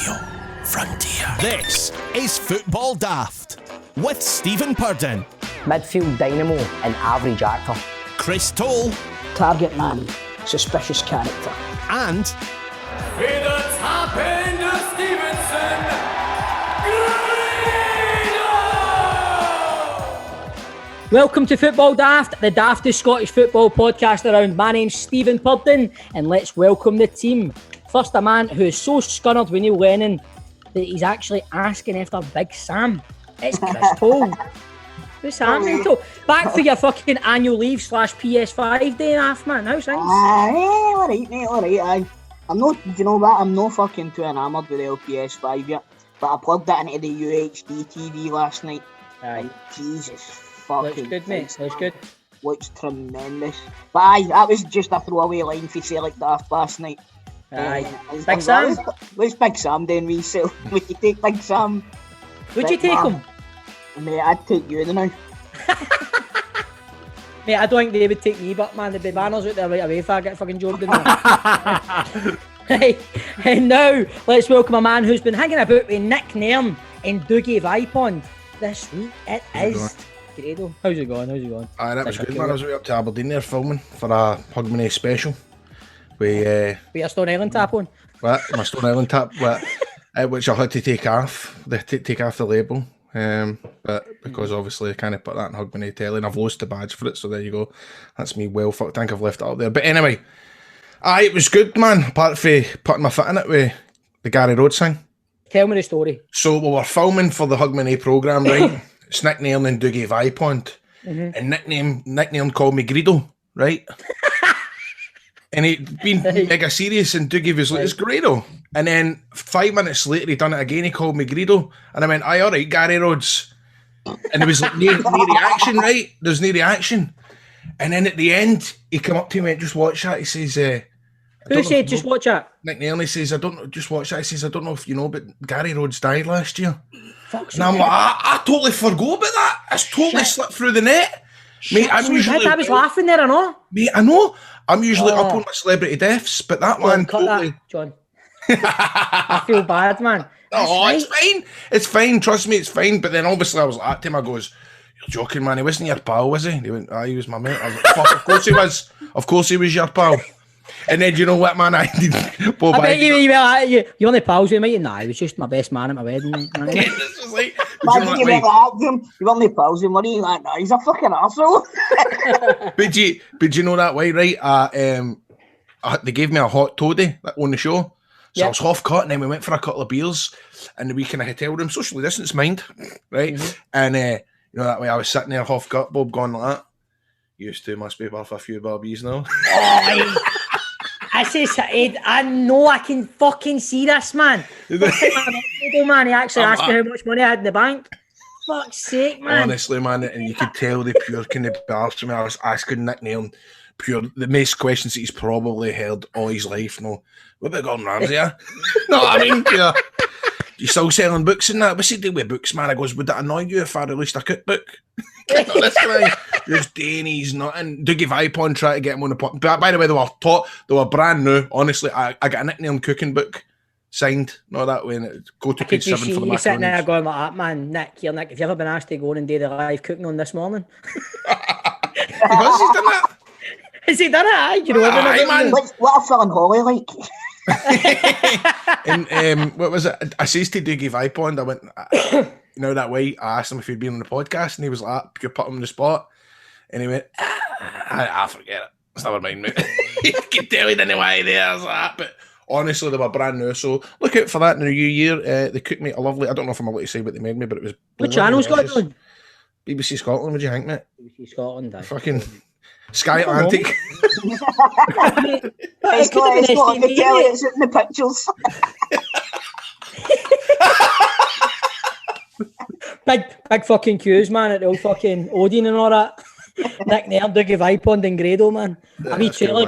Radio Frontier. This is Football Daft with Stephen Purden, midfield dynamo and average actor, Chris Toll, target man, suspicious character, and Hey, that's happened to Stevenson. Grado! Welcome to Football Daft, the daftest Scottish football podcast around. My name's Stephen Purden, and let's welcome the team. First, a man who is so scunnered with Neil Lennon that he's actually asking after Big Sam. It's Chris Toll. What's happening, Toll? Back for your fucking annual leave / PS5 day and a half, man. How's things? Alright, mate, alright. I'm not, you know what, I'm not fucking too enamoured with the PS5 yet, but I plugged that into the UHD TV last night. Aye. And Jesus fucking Looks good, mate. Looks good. Looks tremendous. But aye, that was just a throwaway line for Celtic Daft last night. Aye. Big Sam? What's Big Sam doing resale? Would you take Big Sam? Would you take him? Mate, I'd take you now. Mate, I don't think they would take me, but man, there'd be banners out there right away if I get fucking jobbed in there. Hey, and now, let's welcome a man who's been hanging about with Nick Nairn and Dougie Vipond this week. It is Grado. How's it going? Aye, that was good, man. I was way up to Aberdeen there filming for a Hogmanay special. With your Stone Island tap on? my Stone Island tap, which I had to take off the label. But because obviously I can't put that in Hogmanay telly, and I've lost the badge for it, so there you go. That's me well fucked. I think I've left it up there. But anyway, aye, it was good, man. Apart from putting my foot in it with the Gary Rhodes thing. Tell me the story. So we were filming for the Hogmanay programme, right? It's Nick Nairn and Dougie Vipond. And Nick Nairn called me Grado, right? And he'd been mega serious, and Dougie was like, it's Grado. And then 5 minutes later, he done it again. He called me Grado. And I went, aye, all right, Gary Rhodes. And there was like no reaction, right? There's no reaction. And then at the end, he come up to me and went, just watch that. He says, Who said just watch that? Nick Nairn, he says, just watch that. He says, I don't know if you know, but Gary Rhodes died last year. Fuck's And I'm like, I totally forgot about that. It's totally slipped through the net. Mate, I'm usually... I was laughing there, I know. Mate, I know. I'm usually up on my celebrity deaths, but that one Cut totally... that, John. I feel bad, man. Oh, it's fine. It's fine. Trust me, it's fine. But then obviously I was like to him, I goes, you're joking, man. He wasn't your pal, was he? And he went, he was my mate. I was like, fuck, of course he was. Of course he was your pal. And then, you know what, man? I did... I bet you only pals with me. Nah, he was just my best man at my wedding. This was like... Imagine you went like him, you weren't the pals with money, like, nah, he's a fucking arsehole. But you know that way, right? They gave me a hot toddy on the show. So I was half cut, and then we went for a couple of beers in the week in a hotel room, socially distanced mind, right? And you know that way I was sitting there half cut, Bob going like that. Used to, must be worth a few barbies now. I know I can fucking see this, man. Man, he actually asked me how much money I had in the bank. Fuck's sake, man. Honestly, man, and you could tell the pure kind of bars to me. I was asking Nick Nairn the most questions that he's probably heard all his life. No, what about Gordon Ramsay? Yeah? No, I mean, yeah. You still selling books and that? What's he do with books, man? I goes, would that annoy you if I released a cookbook? This guy just doing he's not. And Dougie Vipond tried to get him on the pot. But by the way, they were brand new. Honestly, I got a Nick Nairn cooking book signed. Not that way. Go to page 7 for the macaroni. You're sitting there going like that, man. Nick, have you ever been asked to go and do the live cooking on this morning? Because he's done that. Has he done it? Aye, you know Aye, man. What a filling Holly like. And what was it? I says to Dougie Vipond, I went, you know that way, I asked him if he'd been on the podcast, and he was like, you put him on the spot. And he went, I forget it. It's never mind, mate. You can tell he didn't know why there. I was like that. But honestly, they were brand new. So look out for that in the new year. They cooked me a lovely, I don't know if I'm allowed to say what they made me, but it was... What channel's got it on? BBC Scotland, what do you think, mate? BBC Scotland, aye. Fucking... Sky Atlantic. It's not on the telly, it's in the pictures. big fucking queues, man, at the old fucking Odeon and all that. Nick Nairn, Dougie Vipond and Grado, man. A wee trailer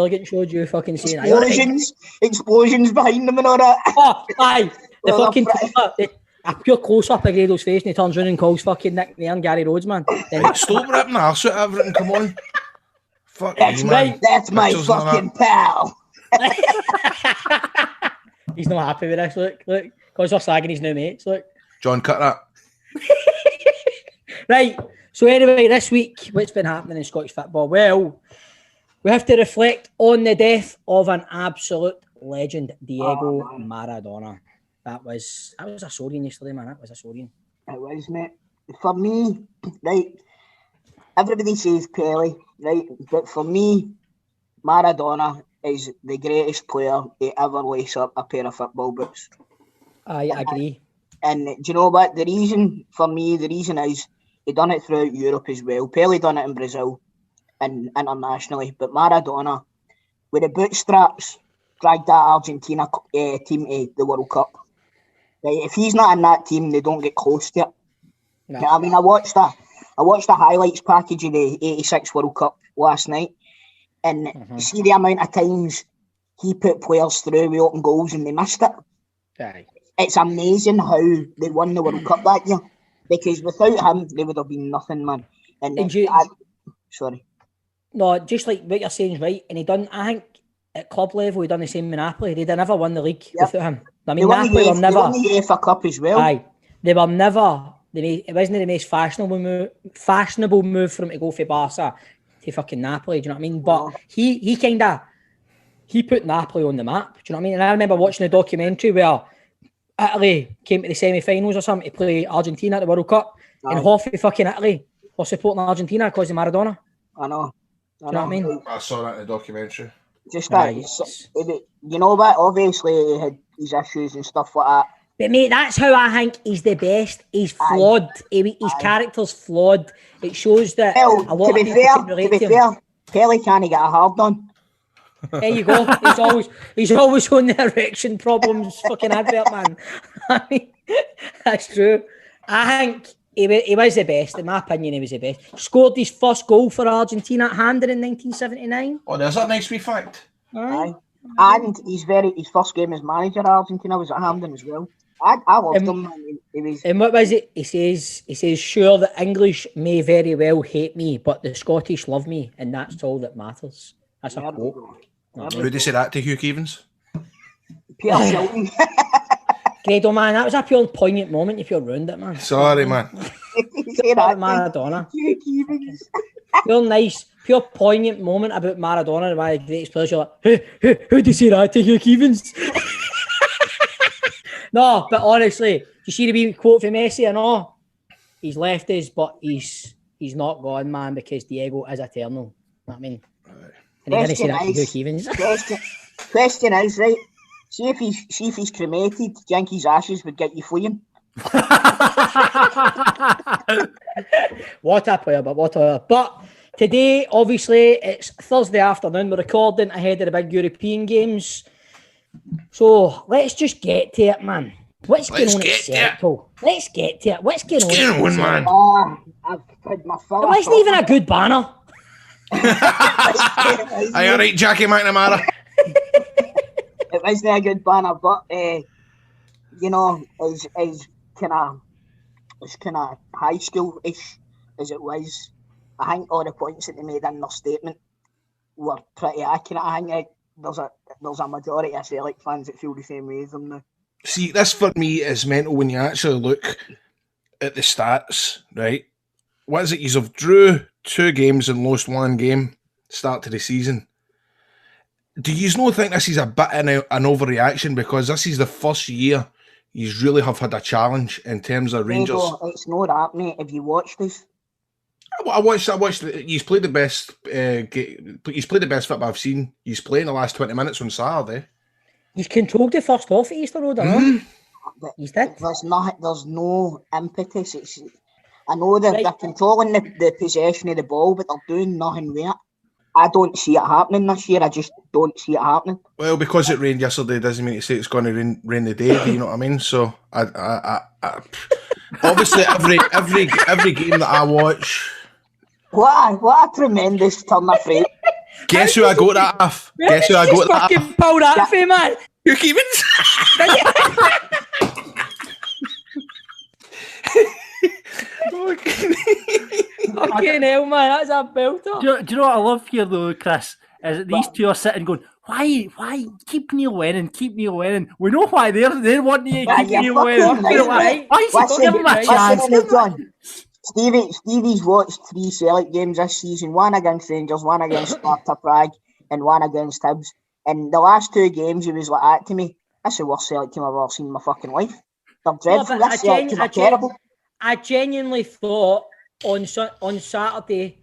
getting showed you fucking saying Explosions behind them and all that. Oh, aye. The fucking trailer, a pure close-up of Grado's face, and he turns around and calls fucking Nick Nairn Gary Rhodes, man. Stop ripping the arse out of everything, come on. Fuck that's you, right, man. that's my fucking pal. He's not happy with this. Look, because we're slagging his new mates. Look, John, cut that. right. So anyway, this week, what's been happening in Scottish football? Well, we have to reflect on the death of an absolute legend, Diego Maradona. That was a sorry yesterday, man. That was a sorry. It was, mate. For me, right, everybody says Pele, right? But for me, Maradona is the greatest player to ever lace up a pair of football boots. I agree. And do you know what? The reason is he done it throughout Europe as well. Pele done it in Brazil and internationally. But Maradona, with the bootstraps, dragged that Argentina team to the World Cup. Right? If he's not in that team, they don't get close to it. No. I mean, I watched the highlights package of the '86 World Cup last night, and see the amount of times he put players through with open goals and they missed it. Aye. It's amazing how they won the World Cup that year, because without him, they would have been nothing, man. Sorry. No, just like what you're saying is right, and I think at club level, he done the same with Napoli. They'd never won the league without him. I mean, Napoli were never. They won the UEFA Cup as well. Aye, they were never. It wasn't the most fashionable move for him to go for Barca to fucking Napoli. Do you know what I mean? But he put Napoli on the map. Do you know what I mean? And I remember watching a documentary where Italy came to the semi-finals or something to play Argentina at the World Cup, and half of fucking Italy were supporting Argentina because of Maradona. I know. Do you know what I mean? I saw that in the documentary. Just that, you know what? Obviously, he had his issues and stuff like that. But mate, that's how I think he's the best. He's flawed. His character's flawed. It shows that a lot of people can relate to him. Pele can't get a hard on. There you go. He's always on the erection problems. Fucking advert, man. I mean, that's true. I think he was the best. In my opinion, he was the best. Scored his first goal for Argentina at Hamden in 1979. Oh, there's that nice wee fact. Aye. And his first game as manager at Argentina was at Hamden as well. I loved him, man. And what was it? He says, sure, the English may very well hate me, but the Scottish love me, and that's all that matters. That's a quote. Who did he say that to, Hugh Keevins? Peter Shilton. Grado, man, that was a pure poignant moment if you ruined it, man. Sorry, man. Say that, Maradona. Hugh Keevins. Pure nice, pure poignant moment about Maradona and one of the greatest players. You're like, who did you say that to, Hugh Keevins? No, but honestly, do you see the wee quote from Messi and all? He's left us, but he's not gone, man, because Diego is eternal. You know what I mean? And he didn't say that to Hugh Keevins. Question is, right, see if he's cremated, do you think his ashes would get you fleeing? What a player. But today, obviously, it's Thursday afternoon. We're recording ahead of the big European games. So let's just get to it, man. What's going on at Circle? Let's get to it. What's going on, man? I've had my fill. It wasn't even a good banner. Are you alright, Jackie McNamara? It wasn't a good banner, but you know, as kind of high school-ish as it was, I think all the points that they made in their statement were pretty accurate. I think there's a majority of Celtic fans that feel the same way as them now. See, this for me is mental when you actually look at the stats, right? What is it? You've drew 2 games and lost 1 game start to the season. Do you not think this is a bit of an overreaction, because this is the first year you really have had a challenge in terms of Rangers? No, it's not that, mate. Have you watched this? I watched. He's played the best. He's played the best football I've seen. He's playing the last 20 minutes on Saturday. He's controlled the first half at Easter Road, He's did. There's no impetus. I know they're controlling the possession of the ball, but they're doing nothing with it. I don't see it happening this year. I just don't see it happening. Well, because it rained yesterday doesn't mean to say it's going to rain the day. Do you know what I mean? So, I obviously every game that I watch. What a tremendous turn of fate. Guess who I got that off? Guess who I got that off? Fucking pulled that for man. You're Keevins. Fucking hell, man, that's a belter. Do you know what I love here though, Chris? Is that these two are sitting going, Why keep Neil Lennon? Keep Neil Lennon. We know why they're wanting you to keep you're Neil fucking Lennon. right. Why is he giving him a chance? Listen, John. Stevie's watched 3 Celtic games this season, one against Rangers, one against Sparta Prague, and one against Hibs. And the last 2 games, he was like that to me. That's the worst Celtic team I've ever seen in my fucking life. They're dreadful. This Celtic team are terrible. I genuinely thought on Saturday,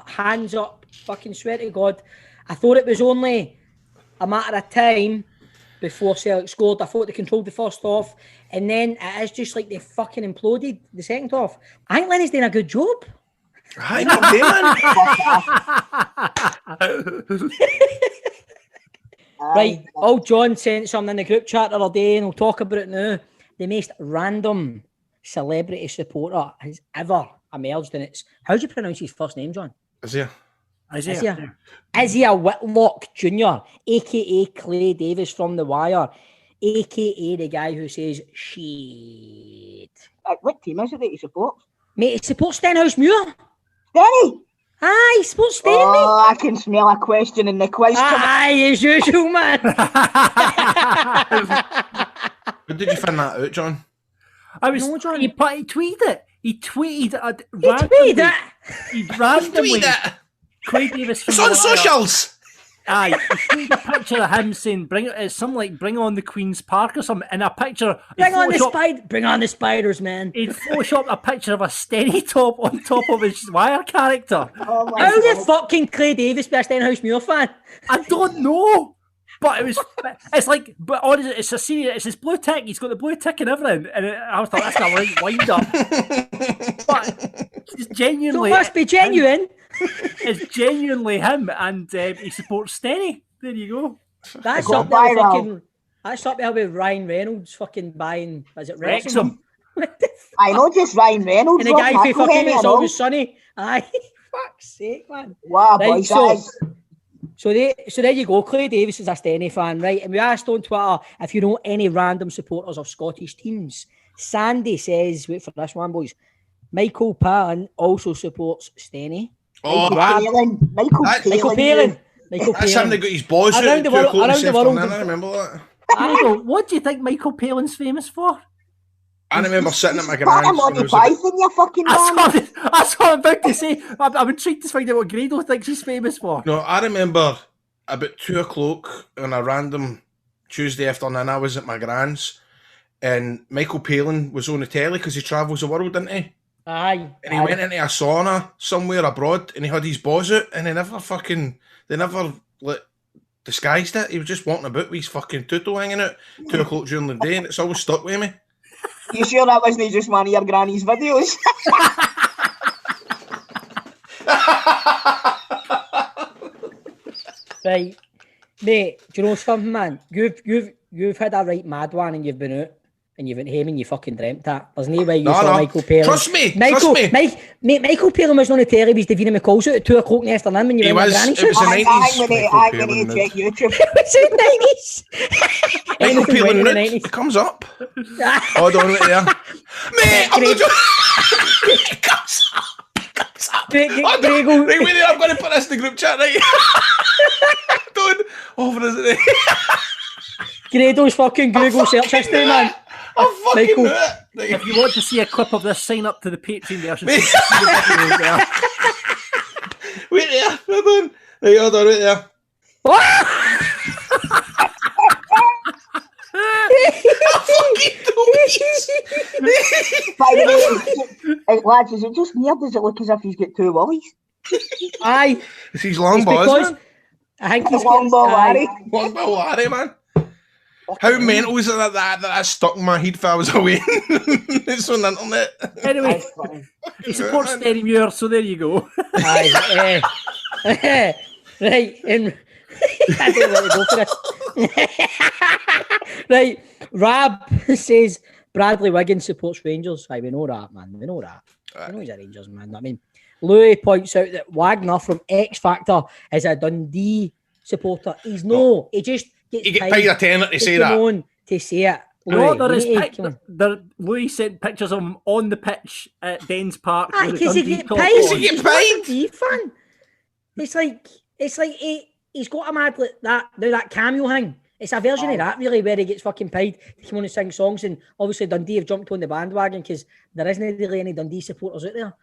hands up, fucking swear to God, I thought it was only a matter of time before Celtic scored. I thought they controlled the first half, and then it is just like they fucking imploded the second half. I think Lenny's doing a good job. Hi, man. Right, old John sent something in the group chat the other day, and we'll talk about it now. The most random celebrity supporter has ever emerged, and it's, how do you pronounce his first name, John? Isaiah Whitlock Jr., a.k.a. Clay Davis from The Wire, a.k.a. the guy who says, shit. What team is it that he supports? Mate, he supports Stenhousemuir. Danny! Aye, he supports Sten, mate. I can smell a question in the quiz. Aye, as usual, man. When did you find that out, John? John. He tweeted it. He tweeted it. Craig Davis from It's on The Wire. socials. Aye, he tweeted a picture of him saying, "Bring on the Queen's Park" or something, and a picture. Bring on the spiders, man. He'd photoshopped a picture of a Stenny top on top of his Wire character. Oh my How God. did fucking Clay Davis be a Stenhousemuir fan? I don't know. But it's like, but honestly, it's a serious, it's his blue tick. He's got the blue tick and everything. And I thought, that's not right wind up. But it's genuinely. So it must be genuine. It's genuinely him, and he supports Stenny. There you go. That's up there with fucking. That's up there with Ryan Reynolds fucking buying. Is it Wrexham? I know just Ryan Reynolds. And the guy who fucking It's Always Sunny. Aye, fuck's sake, man. Wow, Right, boys, so there you go. Clay Davis is a Stenny fan, right? And we asked on Twitter if you know any random supporters of Scottish teams. Sandy says, wait for this one, boys. Michael Palin also supports Stenny. Oh, Michael Palin. That's him that got his balls out Around the world. I remember that. Michael, what do you think Michael Palin's famous for? I remember sitting at my Part of Monty grand's. Python, you fucking man. That's what I'm about to say. I'm intrigued to find out what Grado thinks he's famous for. No, I remember about 2:00 on a random Tuesday afternoon, I was at my grand's, and Michael Palin was on the telly because he travels the world, didn't he? Aye. And he went into a sauna somewhere abroad, and he had his balls out, and they never like disguised it. He was just walking about with his fucking tootle hanging out 2:00 during the day, and it's always stuck with me. You sure that wasn't just one of your granny's videos? Right, mate. Do you know something, man? You've had a right mad one, and you've been out, and you've been home, and you fucking dreamt that. There's no way you saw Michael Palin. Trust me. Michael Palin was on the telly with Davina McCall's out at 2:00 in the afternoon when you were in your granny's house. It was the 90s. I'm going to check YouTube. It was the 90s. Michael Palin, it comes up. Hold on right there. Mate, I'm not joking. It comes up. Wait, I'm going to put this in the group chat, right? Don't over is it? Grado's fucking Google search history, man. I fucking knew it. If you want to see a clip of this, sign up to the Patreon there. Wait there, hold on. Right, hold on, right there. By the way, lads, is it just me or does it look as if he's got 2 willies? Aye. It's his long ball, isn't it? I think he's long ball Larry. Long ball Larry, man. How mental is it that stuck in my head if I was away? It's on the internet. Anyway, he supports Stenhousemuir, so there you go. Aye, right, and I don't know where to go for this. Right, Rab says Bradley Wiggins supports Rangers. Aye, we know that, man. We know that. We know he's a Rangers man. I mean, Louis points out that Wagner from X Factor is a Dundee supporter. He's no, he just gets you get paid a tenner to say that. To say it. No, there is Louis sent pictures of him on the pitch at Dens Park. Because he gets paid. He gets paid. Dundee fan. It's like he's got a mad like that cameo thing. It's a version of that, really, where he gets fucking paid to come on and sing songs. And obviously Dundee have jumped on the bandwagon because there isn't really any Dundee supporters out there.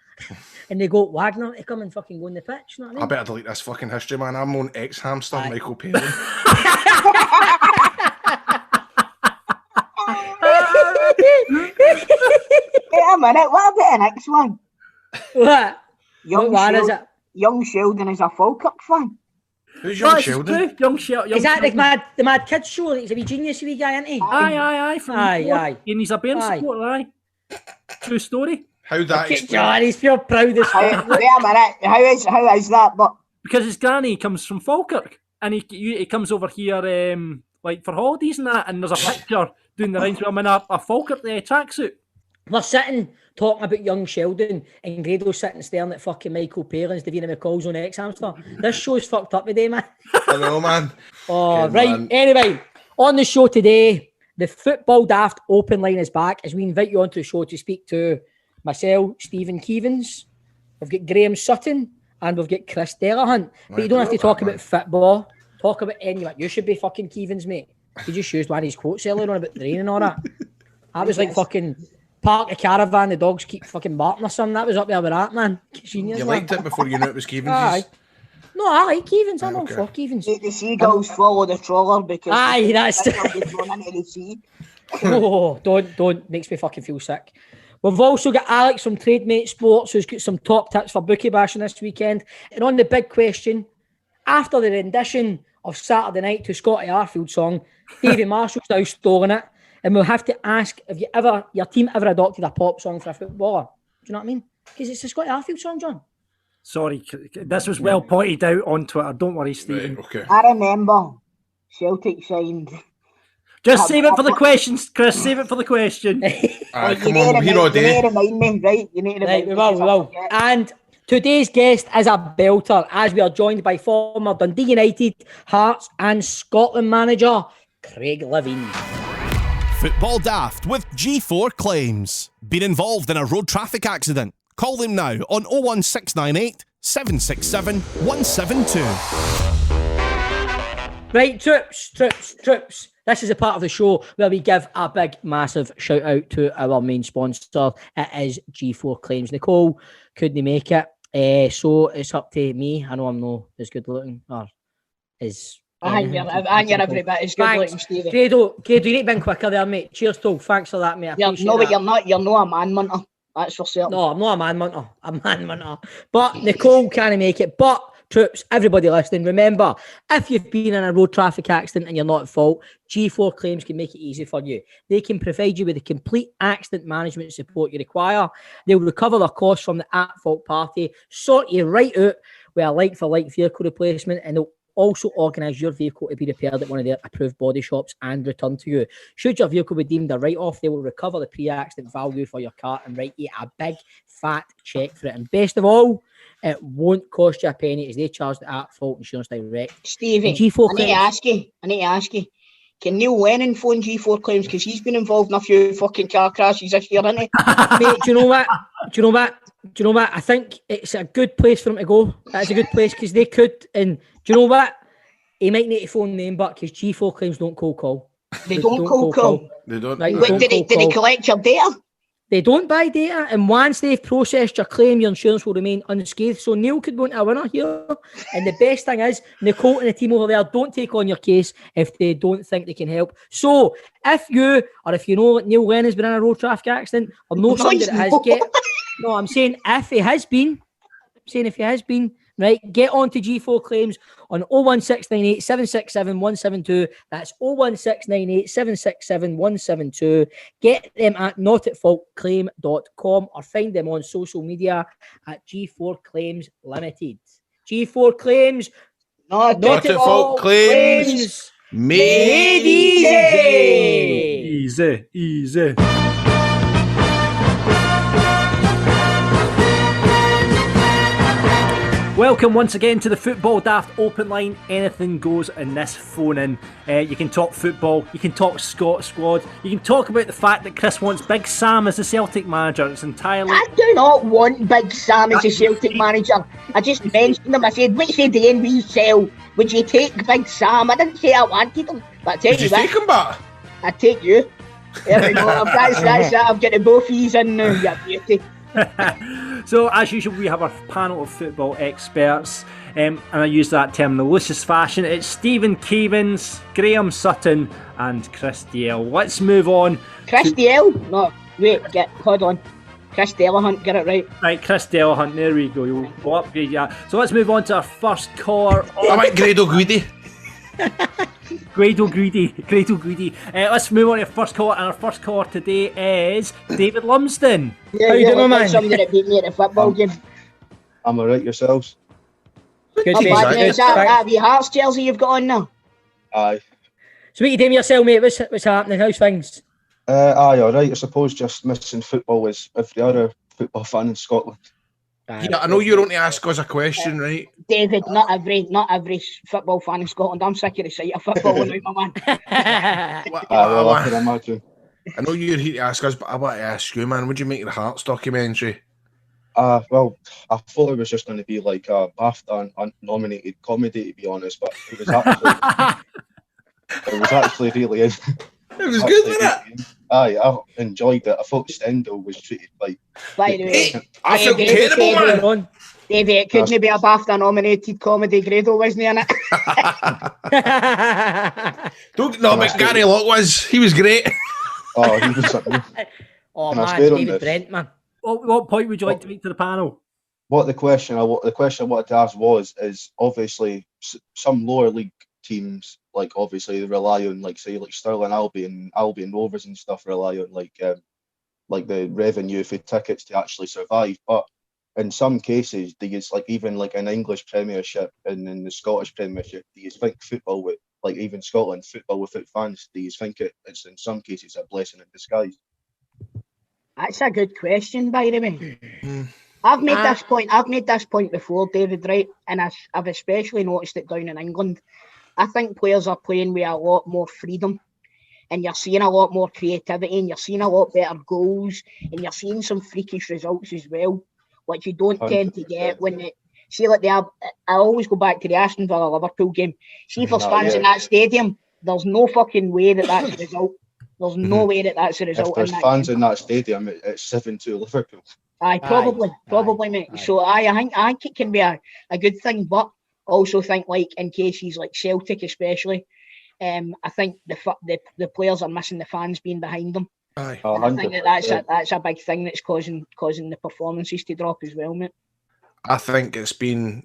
And they go, Wagner to come and fucking go on the pitch. You know what I mean? I better delete this fucking history, man. I'm on ex-hamster Michael Palin. Wait a minute, what about the next one? What? What one is it? Young Sheldon is a Falkirk fan. Who's Young Sheldon? Young Sheldon. Is that the mad kids show? He's a wee genius, wee guy, isn't he? Aye. Aye. And he's a Bairn supporter, aye. True story. How that John, he's pure proud as fuck. Wait a minute, how is that? But because his granny comes from Falkirk, and he comes over here like for holidays and that, and there's a picture doing the rounds with him in a Falkirk tracksuit. We're sitting talking about young Sheldon, and Grado sitting staring at fucking Michael Palin's Davina McCall's on ex-hamster. This show's fucked up today, man. I know, man. Oh, Good right. man. Anyway, on the show today, the Football Daft Open Line is back as we invite you onto the show to speak to myself, Stephen Keevins. We've got Graham Sutton, and we've got Chris Delahunt. But you don't have to talk about football. Talk about anything. You should be fucking Keevins, mate. You just used one of his quotes earlier on about the rain and all that. That was like fucking park a caravan, the dogs keep fucking barking or something. That was up there with that, man. Genius, You man. liked it before you knew it was Keevins? Aye. No, I like Keevins. I'm all for Keevins. the seagulls follow the trawler because Aye, that's they'll be thrown into the sea. Oh, don't. Makes me fucking feel sick. We've also got Alex from Trademate Sports who's got some top tips for bookie bashing this weekend. And on the big question, after the rendition of Saturday Night to Scotty Arfield song, Davy Marshall's now stolen it. And we'll have to ask, have your team ever adopted a pop song for a footballer? Do you know what I mean? Because it's a Scotty Arfield song, John. Sorry, this was well pointed out on Twitter. Don't worry, Stephen. Right, okay. I remember Celtic signed. Just save it for the questions, Chris. Save it for the question. Aye, come on, we're here all day. You need to remind me, right? You need to Right, remind we will. And today's guest is a belter as we are joined by former Dundee United, Hearts and Scotland manager, Craig Levein. Football Daft with G4 Claims. Been involved in a road traffic accident? Call them now on 01698 767 172. Right, troops. This is a part of the show where we give a big, massive shout out to our main sponsor. It is G4 Claims. Nicole couldn't make it, so it's up to me. I know I'm not as good looking, or is. And you're every bit as good looking, Stevie. Grado, you need to be quicker there, mate. Cheers, Toll. Thanks for that, mate. I appreciate But that. you're not a man munter. That's for certain. No, I'm not a man munter. But Nicole can't make it. But troops, everybody listening, remember, if you've been in a road traffic accident and you're not at fault, G4 Claims can make it easy for you. They can provide you with the complete accident management support you require. They'll recover their costs from the at-fault party, sort you right out with a like-for-like vehicle replacement, and they'll also organise your vehicle to be repaired at one of their approved body shops and returned to you. Should your vehicle be deemed a write-off, they will recover the pre-accident value for your car and write you a big, fat cheque for it. And best of all, it won't cost you a penny as they charge the at-fault insurance direct. Stevie, G4 I need to ask you, can Neil Lennon phone G4 Claims because he's been involved in a few fucking car crashes this year, hasn't he? Mate, do you know what? I think it's a good place for him to go. That's a good place because they could. And do you know what? He might need to phone them back because G4 Claims don't cold call. They don't cold call. They don't. Right, Wait, did he collect your data? They don't buy data, and once they've processed your claim, your insurance will remain unscathed. So Neil could win a winner here. And the best thing is, Nicole and the team over there don't take on your case if they don't think they can help. So if you know that Neil Lennon's been in a road traffic accident, or know somebody that has no, I'm saying if he has been, right, get on to G4 Claims on 01698 767 172. That's 01698 767 172. Get them at notatfaultclaim.com or find them on social media at G4 Claims Limited. G4 Claims, Not at fault claims. Made easy. Easy. Welcome once again to the Football Daft Open Line. Anything goes in this phone in. You can talk football, you can talk Scott squad, you can talk about the fact that Chris wants Big Sam as the Celtic manager. It's entirely... I do not want Big Sam as a Celtic manager. I just mentioned him. I said, which day in we sell would you take Big Sam? I didn't say I wanted him. But I tell Did you take him back? I'd take you. There we go. That's it. I've got the both of yous in now. You beauty. So, as usual, we have our panel of football experts, and I use that term in the loosest fashion. It's Stephen Keevins, Graham Sutton, and Chris Dale. Let's move on. Chris Dale? No, wait, hold on. Chris Delahunt, get it right. Right, Chris Delahunt, there we go. We'll upgrade that. So, let's move on to our first caller. I went Grado Guidi. Grado Greedy. Let's move on to our first caller, and our first caller today is David Lumsden. Yeah, How you doing, man? Somebody that beat me at the football game. I'm alright, yourselves? Good Not to bad, see mate. you. Is that the Hearts jersey you've got on now? Aye. So what you doing yourself, mate? What's happening? How's things? Aye, alright. I suppose just missing football as every other football fan in Scotland. Yeah, I know you're on to ask us a question, right? David, not every football fan in Scotland. I'm sick of the sight of football now, my man. Well, I can imagine. I know you're here to ask us, but I want to ask you, man, would you make the Hearts documentary? Well, I thought it was just going to be like a BAFTA nominated comedy, to be honest, but it was actually really It was good, wasn't it? Aye, I enjoyed it. I thought Stendhal was treated like... By the way, Hey, I feel terrible, man. Davey, it couldn't be a BAFTA nominated comedy. Grado wasn't he in it? But Gary Locke was. He was great. Oh, he was something. Oh Can I man, swear on David this? Brent, man. What point would you like to make to the panel? The question I wanted to ask is obviously some lower league teams, like obviously they rely on like Stirling Albion Rovers and stuff rely on like the revenue for tickets to actually survive. But in some cases, they use like even like an English Premiership and in the Scottish Premiership, do you think football with like even Scotland football without fans? Do you think it's in some cases a blessing in disguise? That's a good question, by the way. I've made this point. I've made this point before, David, right? And I've especially noticed it down in England. I think players are playing with a lot more freedom, and you're seeing a lot more creativity, and you're seeing a lot better goals, and you're seeing some freakish results as well, which you don't tend to get when they see like they have. I always go back to the Aston Villa Liverpool game. See if there's fans in that stadium, there's no fucking way that's the result. There's no way that's the result. If there's fans in that stadium, it's 7-2 Liverpool. Aye, probably, mate. Aye. So I think it can be a good thing, but also think like in cases like Celtic especially, I think the players are missing the fans being behind them. Aye. I think that's a big thing that's causing the performances to drop as well, mate. I think it's been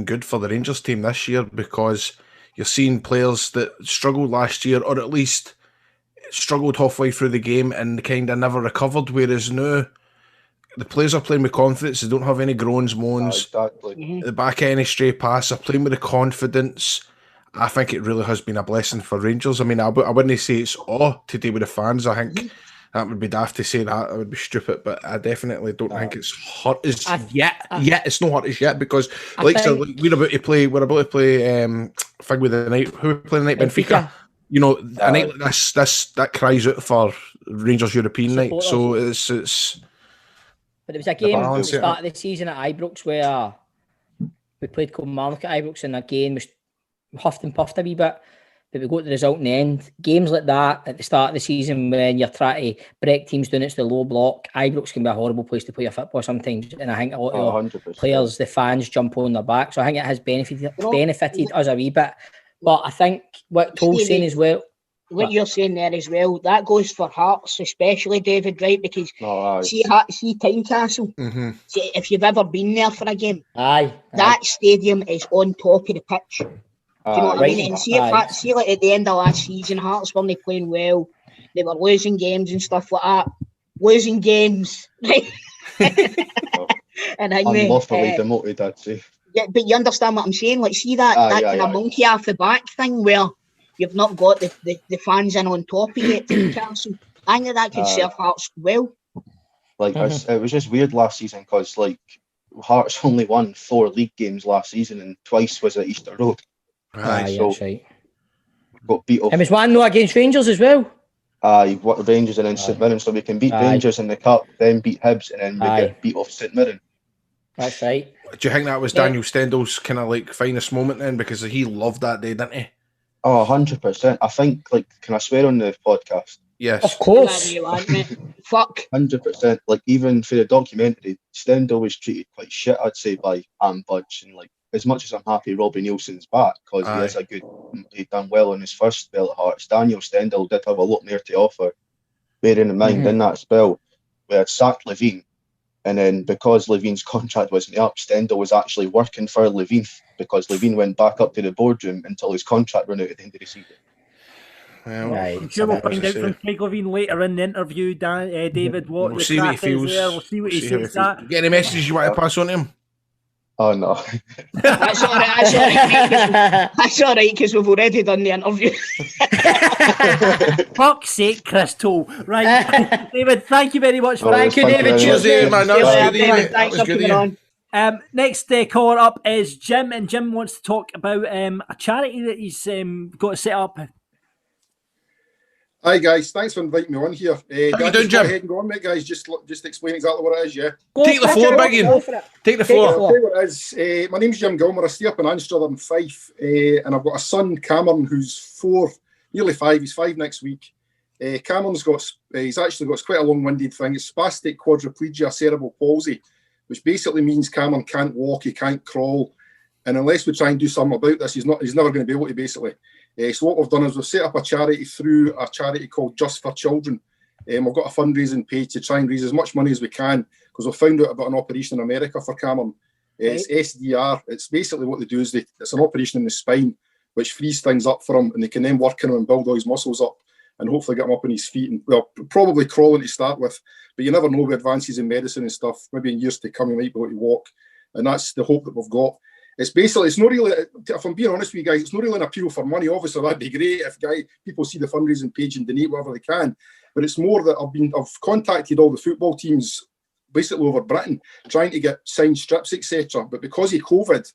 good for the Rangers team this year because you're seeing players that struggled last year, or at least struggled halfway through the game and kind of never recovered, whereas now the players are playing with confidence. They don't have any groans, moans. Exactly. The back end stray pass. They're playing with the confidence. I think it really has been a blessing for Rangers. I mean, I wouldn't say it's all to do with the fans. I think that would be daft to say that. It would be stupid, but I definitely don't think it's hurt as yet. It's not hurt as yet because, we're about to play thing with the night. Who are we playing tonight? Benfica. You know, a night like this that cries out for Rangers European night. So it's. But it was a game at the start of the season at Ibrox where we played Kilmarnock at Ibrox, and again we huffed and puffed a wee bit, but we got the result in the end. Games like that at the start of the season when you're trying to break teams down, it's the low block. Ibrox can be a horrible place to play your football sometimes, and I think a lot of players, the fans, jump on their back. So I think it has benefited us a wee bit. But I think what Toll's saying as well. What you're saying there as well, that goes for Hearts, especially, David, right? Because see Tynecastle, see, if you've ever been there for a game, that stadium is on top of the pitch. Do you know what I mean? And see like at the end of last season, Hearts weren't playing well. They were losing games and stuff like that. Losing games, right? And unlawfully demoted, I'd say. Yeah, but you understand what I'm saying? Like, see that kind of monkey off the back thing where you've not got the fans in on top of it to cancel. I think that could serve Hearts well. Like it was just weird last season because like Hearts only won 4 league games last season, and twice was at Easter Road. Aye, So that's right. got beat off. And was one against Rangers as well? Aye, what Rangers and then St Mirren, so we can beat Rangers in the cup, then beat Hibs, and then we get beat off St Mirren. That's right. Do you think that was Daniel Stendel's kind of like finest moment then? Because he loved that day, didn't he? Oh, 100%. I think, like, can I swear on the podcast? Yes. Of course. Fuck. 100%. Like, even for the documentary, Stendel was treated quite shit, I'd say, by Budge. And, like, as much as I'm happy Robbie Nielsen's back, because he'd done well on his first spell at Hearts, Daniel Stendel did have a lot more to offer. Bearing in mind, in that spell, we had sacked Levein. And then because Levein's contract wasn't up, Stendel was actually working for Levein, because Levein went back up to the boardroom until his contract ran out at the end of the season. Well, I'm sure we'll find out from Craig Levein later in the interview, David, what we'll the see what he crack is feels. there. We'll see what he says. Get any messages you want to pass on to him? Oh, no. That's all right. That's all right, because we've already done the interview. Fuck's sake, Crystal. Right, David, thank you very much for Thank you, David. Cheers, David, man. That was good, David. That Thanks was for good, coming on. Next caller up is Jim, and Jim wants to talk about a charity that he's got to set up. Hi guys, thanks for inviting me on here. How you doing, Go Jim? ahead and go on, mate, guys. Just explain exactly what it is, yeah. Take the floor, Biggie. Take the floor. I'll tell you what it is. My name's Jim Gilmore. I stay up in Anstruther in Fife, and I've got a son, Cameron, who's 4, nearly 5. He's 5 next week. Cameron's he's actually got quite a long-winded thing. It's spastic quadriplegia cerebral palsy, which basically means Cameron can't walk, he can't crawl, and unless we try and do something about this, he's never going to be able to, basically. So what we've done is we've set up a charity through a charity called Just for Children. We've got a fundraising page to try and raise as much money as we can, because we've found out about an operation in America for Cameron. It's SDR. It's basically what they do is it's an operation in the spine, which frees things up for him, and they can then work on him and build all his muscles up, and hopefully get him up on his feet, and well, probably crawling to start with. But you never know with advances in medicine and stuff. Maybe in years to come, he might be able to walk, and that's the hope that we've got. It's not really, if I'm being honest with you guys, it's not really an appeal for money. Obviously, that'd be great if people see the fundraising page and donate whatever they can. But it's more that I've contacted all the football teams basically over Britain, trying to get signed strips, etc. But because of COVID,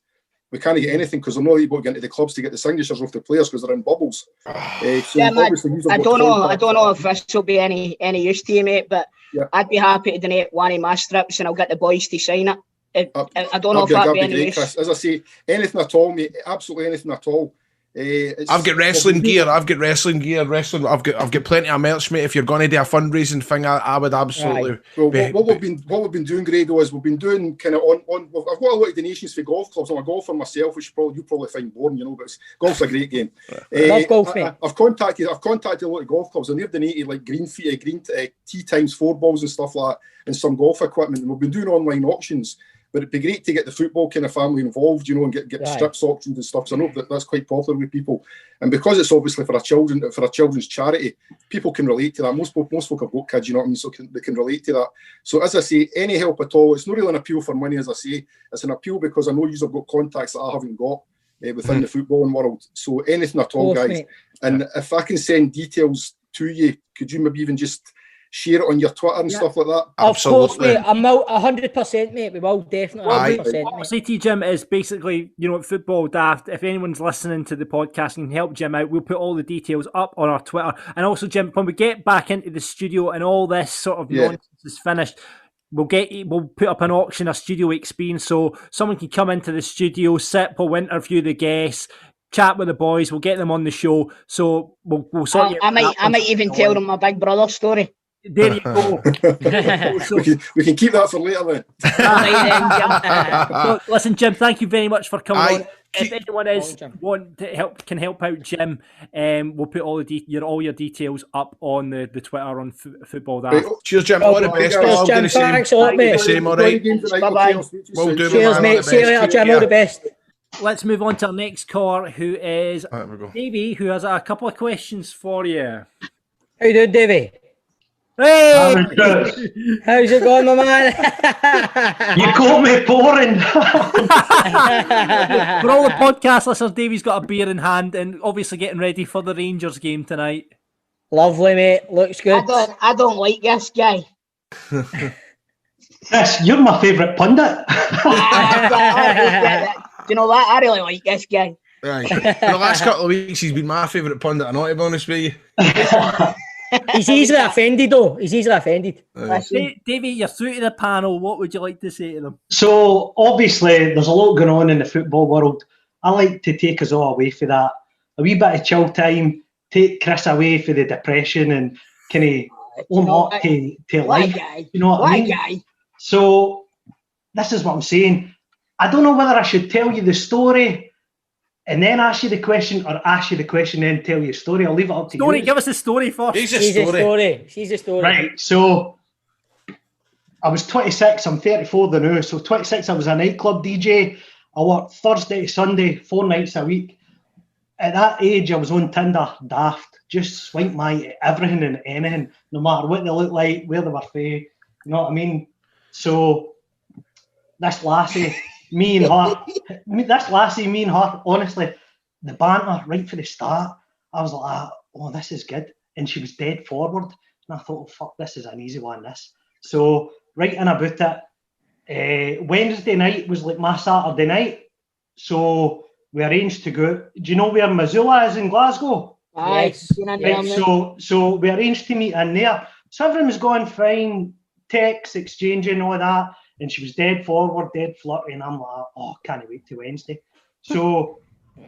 we can't get anything because they're not able to get into the clubs to get the signatures off the players because they're in bubbles. I don't know if this will be any use to you, mate, but I'd be happy to donate one of my strips and I'll get the boys to sign it. I don't know if that'd be any use. Chris. As I say, anything at all, mate. Absolutely anything at all. I've got wrestling gear. I've got plenty of merch, mate. If you're going to do a fundraising thing, I would absolutely. Right. Well, what we've been doing, Grado, is we've been doing kind of on. I've got a lot of donations for golf clubs. I'm a golfer myself, which you probably find boring, but golf's a great game. Love golf, mate. I've contacted a lot of golf clubs, and they've donated like green tee times 4 balls and stuff like that, and some golf equipment. And we've been doing online auctions. But it'd be great to get the football kind of family involved, and get strips auctions and stuff. So I know that's quite popular with people, and because it's obviously for a children's charity, people can relate to that. Most folk have got kids, you know what I mean, so they can relate to that. So as I say, any help at all, it's not really an appeal for money. As I say, it's an appeal because I know you've got contacts that I haven't got within the footballing world. So anything at all, guys. Mate. And if I can send details to you, could you maybe even just share it on your Twitter and stuff like that? Absolutely. Of course, mate. I'm 100%, mate. We will definitely. What I'll say to you, Jim, is basically, Football Daft, if anyone's listening to the podcast and can help Jim out, we'll put all the details up on our Twitter. And also, Jim, when we get back into the studio and all this sort of nonsense is finished, we'll put up an auction, a studio experience, so someone can come into the studio, sit, we'll interview the guests, chat with the boys, we'll get them on the show. So we'll sort you. I might even tell them my big brother story. There you go. we can keep that for later then. So, listen, Jim, thank you very much for coming on. If anyone can help out Jim, we'll put all your details up on the Twitter on Football Daft. Right. Cheers, Jim. All the best. Cheers, Jim. Thanks a lot, mate. All right. Bye-bye. Well done, cheers, mate. See you later, Jim. All the best. Let's move on to our next caller, who is Davie, who has a couple of questions for you. How you doing, Davie? Hey! How's it going, my man? You call me boring. For all the podcast listeners, Davie's got a beer in hand and obviously getting ready for the Rangers game tonight. Lovely, mate. Looks good. I don't like this guy. Chris, you're my favourite pundit. Do you know what? I really like this guy. Right. In the last couple of weeks, he's been my favourite pundit. I'm not to be honest with you. He's easily offended, though. He's easily offended. Davey, you're through to the panel. What would you like to say to them? So, obviously, there's a lot going on in the football world. I like to take us all away for that. A wee bit of chill time, take Chris away for the depression and kind of warm up to life. You know what I mean? Guy. So, this is what I'm saying. I don't know whether I should tell you the story and then ask you the question, or ask you the question and then tell you a story. I'll leave it up to you. Give us the story first. She's a story. Right, so I was 26, I'm 34 now. So 26, I was a nightclub DJ. I worked Thursday to Sunday, 4 nights a week. At that age, I was on Tinder, daft. Just swank my everything and anything, no matter what they look like, where they were from. You know what I mean? So this lassie, me and her, honestly, the banter right from the start, I was like, oh, this is good. And she was dead forward. And I thought, oh, fuck, this is an easy one, this. So, right in about it, Wednesday night was like my Saturday night. So, we arranged to go. Do you know where Missoula is in Glasgow? Yes. Right, so we arranged to meet in there. So, everything was going fine, texts, exchanging, all that. And she was dead forward, dead flirty, and I'm like, oh, can't wait till Wednesday. So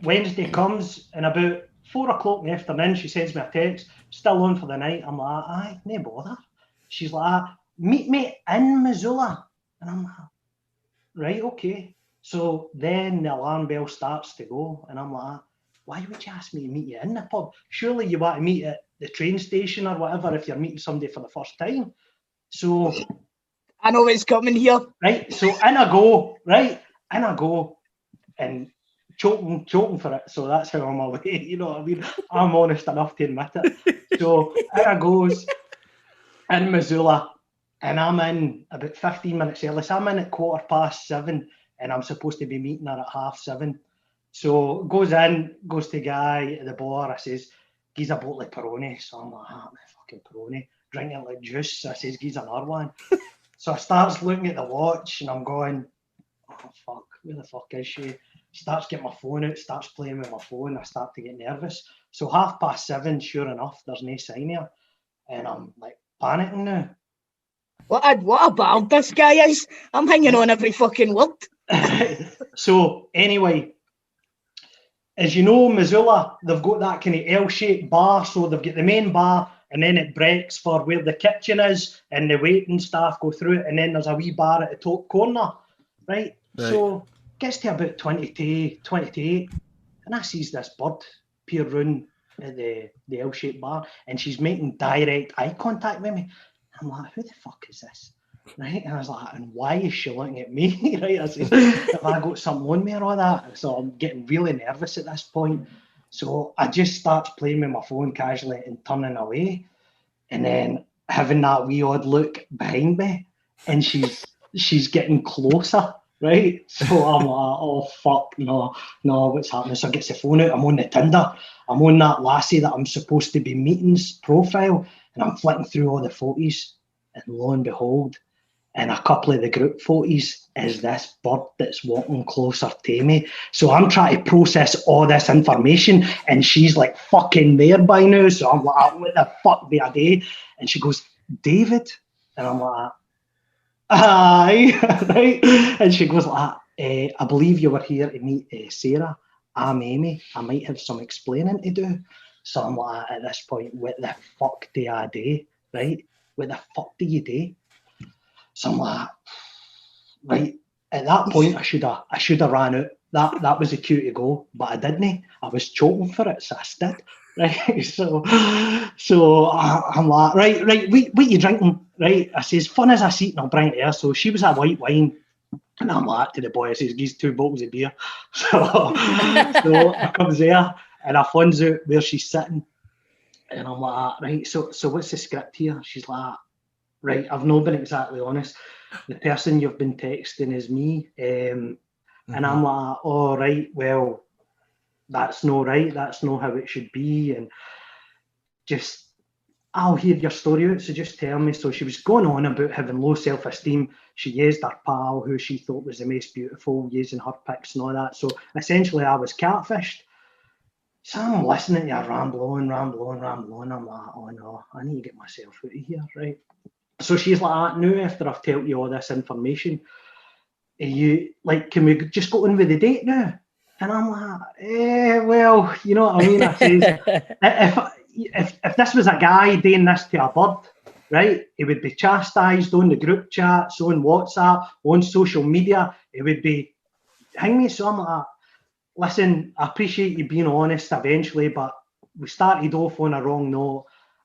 Wednesday comes, and about 4 o'clock in the afternoon, she sends me a text, still on for the night. I'm like, aye, no bother. She's like, meet me in Missoula. And I'm like, right, okay. So then the alarm bell starts to go, and I'm like, why would you ask me to meet you in the pub? Surely you want to meet at the train station or whatever if you're meeting somebody for the first time. So I know what's coming here. Right, so in I go, and choking for it. So that's how I'm away, you know what I mean? I'm honest enough to admit it. So in I goes, in Missoula, and I'm in about 15 minutes early. So I'm in at 7:15, and I'm supposed to be meeting her at 7:30. So goes to the guy at the bar. I says, "Gives a bottle of Peroni." So I'm like, my fucking Peroni. Drinking like juice. I says, "Gives another one." So I starts looking at the watch, and I'm going, oh, fuck, where the fuck is she? Starts getting my phone out, starts playing with my phone. I start to get nervous. So 7:30, sure enough, there's no sign here. And I'm like panicking now. What a bard this guy is. I'm hanging on every fucking word. So anyway, as you know, Missoula, they've got that kind of L-shaped bar. So they've got the main bar, and then it breaks for where the kitchen is, and the waiting staff go through it, and then there's a wee bar at the top corner, right? So gets to about 20 to 8, and I sees this bird peer round at the L-shaped bar, and she's making direct eye contact with me. I'm like, who the fuck is this? Right? And I was like, and why is she looking at me? Right? I said, have I got something on me or all that? So I'm getting really nervous at this point. So I just start playing with my phone casually and turning away, and then having that wee odd look behind me, and she's getting closer, right? So I'm like, oh fuck, no, what's happening? So I get the phone out, I'm on the Tinder, I'm on that lassie that I'm supposed to be meeting's profile, and I'm flicking through all the photos, and lo and behold, in a couple of the group photos is this bird that's walking closer to me. So I'm trying to process all this information, and she's like fucking there by now. So I'm like, what the fuck do I do? And she goes, David? And I'm like, aye, right? And she goes like, I believe you were here to meet Sarah. I'm Amy. I might have some explaining to do. So I'm like, at this point, what the fuck do I do? Right? What the fuck do you do? So I'm like, right, at that point I should have ran out. That was the cue to go, but I didn't. I was choking for it, so I stood. Right, so I'm like, right, what you drinking? Right, I says, fun as I see it, I'll bring it here. So she was a white wine, and I'm like to the boy, I says, give 2 bottles of beer. So I comes there, and I finds out where she's sitting, and I'm like, right, so what's the script here? She's like, right, I've not been exactly honest. The person you've been texting is me. And I'm like, oh, right, well, that's not right. That's not how it should be. And just, I'll hear your story out, so just tell me. So she was going on about having low self-esteem. She used her pal, who she thought was the most beautiful, using her pics and all that. So essentially, I was catfished. So I'm listening to her ramble on. I'm like, oh no, I need to get myself out of here, right? So she's like, now after I've told you all this information, you like, can we just go on with the date now? And I'm like, well, you know what I mean? I says, if this was a guy doing this to a bird, right, it would be chastised on the group chats, on WhatsApp, on social media. It would be, hang me. So I'm like, listen, I appreciate you being honest eventually, but we started off on a wrong note.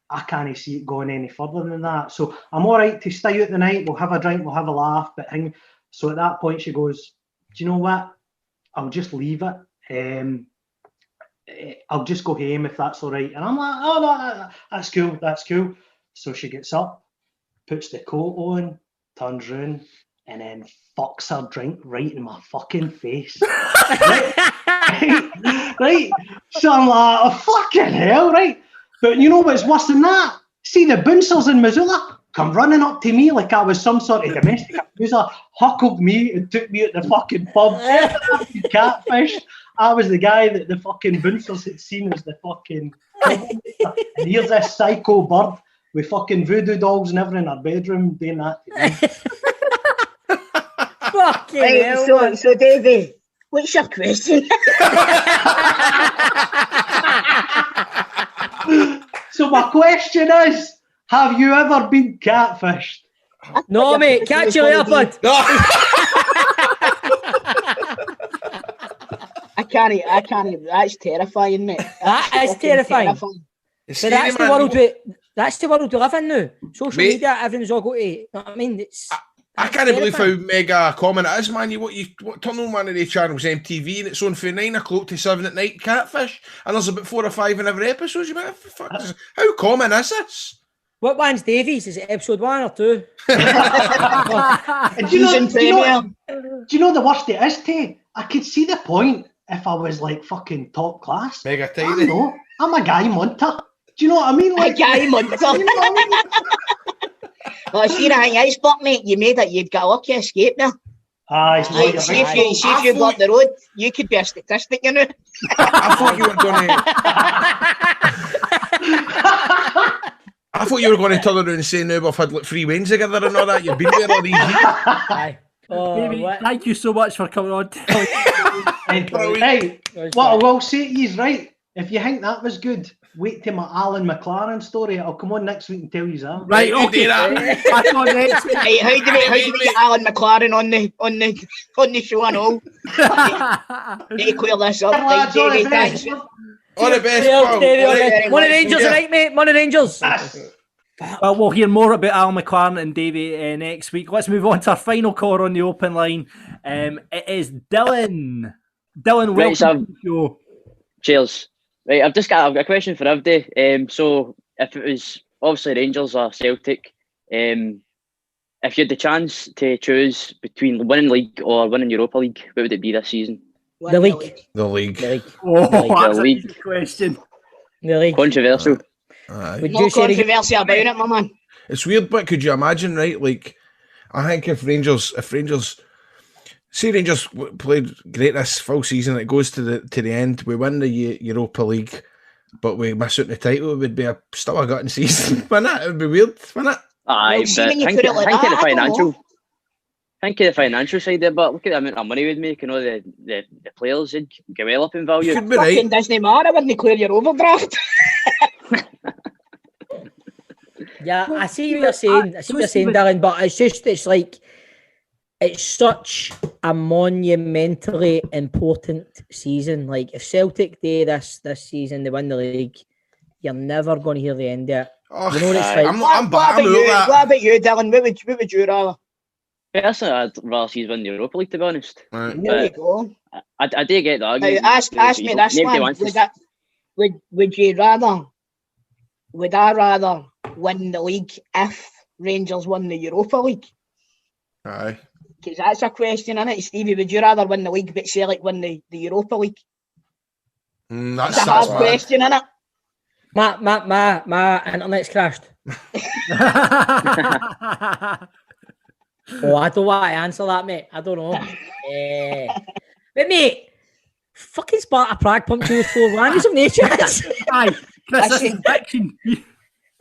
I can't see it going any further than that. So I'm all right to stay out the night. We'll have a drink, we'll have a laugh. But so at that point, she goes, do you know what? I'll just leave it. I'll just go home if that's all right. And I'm like, oh, no, that's cool. So she gets up, puts the coat on, turns round, and then fucks her drink right in my fucking face. right? So I'm like, oh, fucking hell, right? But you know what's worse than that? See, the bouncers in Missoula come running up to me like I was some sort of domestic abuser, huckled me and took me at the fucking pub. Catfish. I was the guy that the fucking bouncers had seen as the fucking... And here's this psycho bird with fucking voodoo dolls and everything in our bedroom doing that to me. Fucking hell, man. So Davey, what's your question? So my question is, have you ever been catfished? No, mate. Catch you later, bud. I can't. That's terrifying, mate. That is terrifying. But that's the world we live in now. Social media, everything's all got to. You know what I mean? I can't believe how mega common it is, man. What turn on one of the channels, MTV, and it's on from 9 o'clock to 7 at night, catfish, and there's about 4 or 5 in every episode. You mean, how common is this? What one's Davies? Is it episode 1 or 2? Do you know the worst it is, Tay? I could see the point if I was like fucking top class. Mega tidy. I'm a guy munter. Do you know what I mean? Like a guy munter. You know what I mean? Well, see the thing is, but mate, you made it. You'd got a lucky escape there. See if you block the road, you could be a statistic, you know. I thought you were going to. I thought you were going to turn around and say, "No, we've had like 3 wins together and all that." You've been there all these years. Aye. Baby, thank you so much for coming on. Hey, what I will say to you is, right, if you think that was good, wait till my Alan McLaren story. I'll come on next week and tell you that. Right, okay. Hey, how do we get Alan McLaren on the show and all? Hey, clear this up. Right, Davey, thanks. All the best. Money Rangers tonight, mate. Money Rangers. Well, we'll hear more about Al McLaren and Davey next week. Let's move on to our final caller on the open line. It is Dylan. Dylan, welcome to the show. Cheers. Right, I've got a question for Avdi. So, if it was obviously Rangers or Celtic, if you had the chance to choose between winning league or winning Europa League, what would it be this season? The league. The league. Oh, that's the league. A good question. The league. Controversial. No controversy about it, my man. It's weird, but could you imagine, right? Like, I think if Rangers played great this full season, it goes to the end, we win the Europa League, but we miss out the title, it would be still a gutting season, wouldn't it? It would be weird, wouldn't it? Aye, but think of the financial side there, but look at the amount of money we'd make, and all the players would go well up in value. Could be right. Fucking doesn't matter, I wouldn't clear your overdraft. Yeah, I see what you're saying. Dylan, but it's like it's such a monumentally important season. Like if Celtic do this season, they win the league, you're never going to hear the end of it. Oh, you know what it's like. What about you, Dylan? What would you rather? Personally, I'd rather see us win the Europa League, to be honest. Right. There you go. I do get the argument. Ask me this one. Would I rather win the league if Rangers won the Europa League? Aye. Because that's a question, innit? Stevie, would you rather win the league but Celtic win the Europa League? That's a hard question, innit? My internet's crashed. Oh, I don't want to answer that, mate. I don't know. But mate, fucking Sparta Prague pumped you with 4-1. He's of nature. Aye, Chris, this is fiction.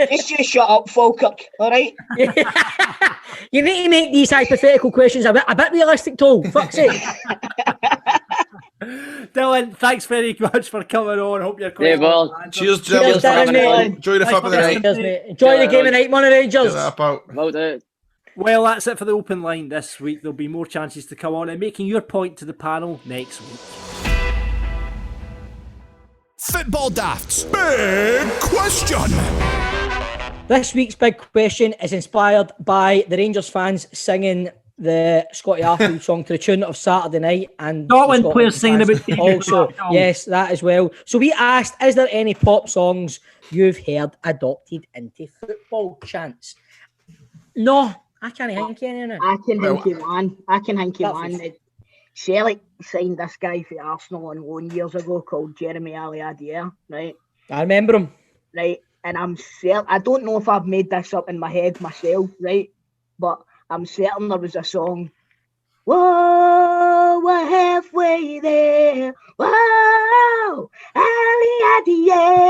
Just you shut up, Falkirk, all right? You need to make these hypothetical questions a bit realistic, too. Fuck's sake. Dylan, thanks very much for coming on. Hope you're quite well. Cheers, Cheers, Dylan, mate. Enjoy the fun of the night. Cheers, mate. Enjoy the game of night, Money Rangers. Well done. Well, that's it for the open line this week. There'll be more chances to come on and making your point to the panel next week. Football Daft's Big Question. This week's big question is inspired by the Rangers fans singing the Scotty Arfield song to the tune of Saturday Night, and Scotland players singing about also, yes, that as well. So we asked, is there any pop songs you've heard adopted into football chants? No, I can't think of any. I can think of one. Celtic signed this guy for Arsenal on loan years ago called Jeremy Aliadier, right? I remember him. Right, and I don't know if I've made this up in my head myself, right? But I'm certain there was a song. Whoa, we're halfway there. Whoa, Aliadier.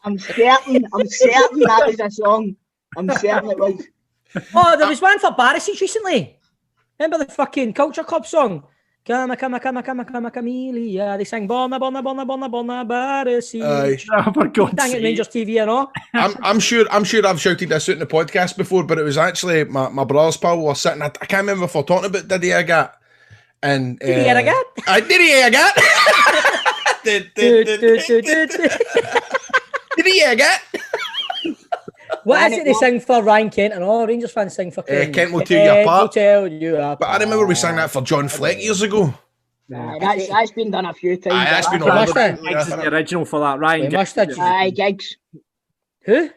I'm certain that was a song. I'm certain it was. Oh, there was one for Barisic recently. Remember the fucking Culture Club song? Come, Camellia. They sang Borna, Barisic. Oh, for God's Dang it, sake. Rangers TV and all. I'm sure I've shouted this out in the podcast before, but it was actually my brother's pal was sitting. I can't remember if we're talking about Did He Agat? And Did He Agat? Did He Agat? Did He Agat? What is it they sing for Ryan Kent and all Rangers fans sing for Kent will tear you apart. But I remember we sang that for John Fleck years ago. That's been done a few times. That's been Giggs is the original for that. Ryan Giggs. Giggs. Who?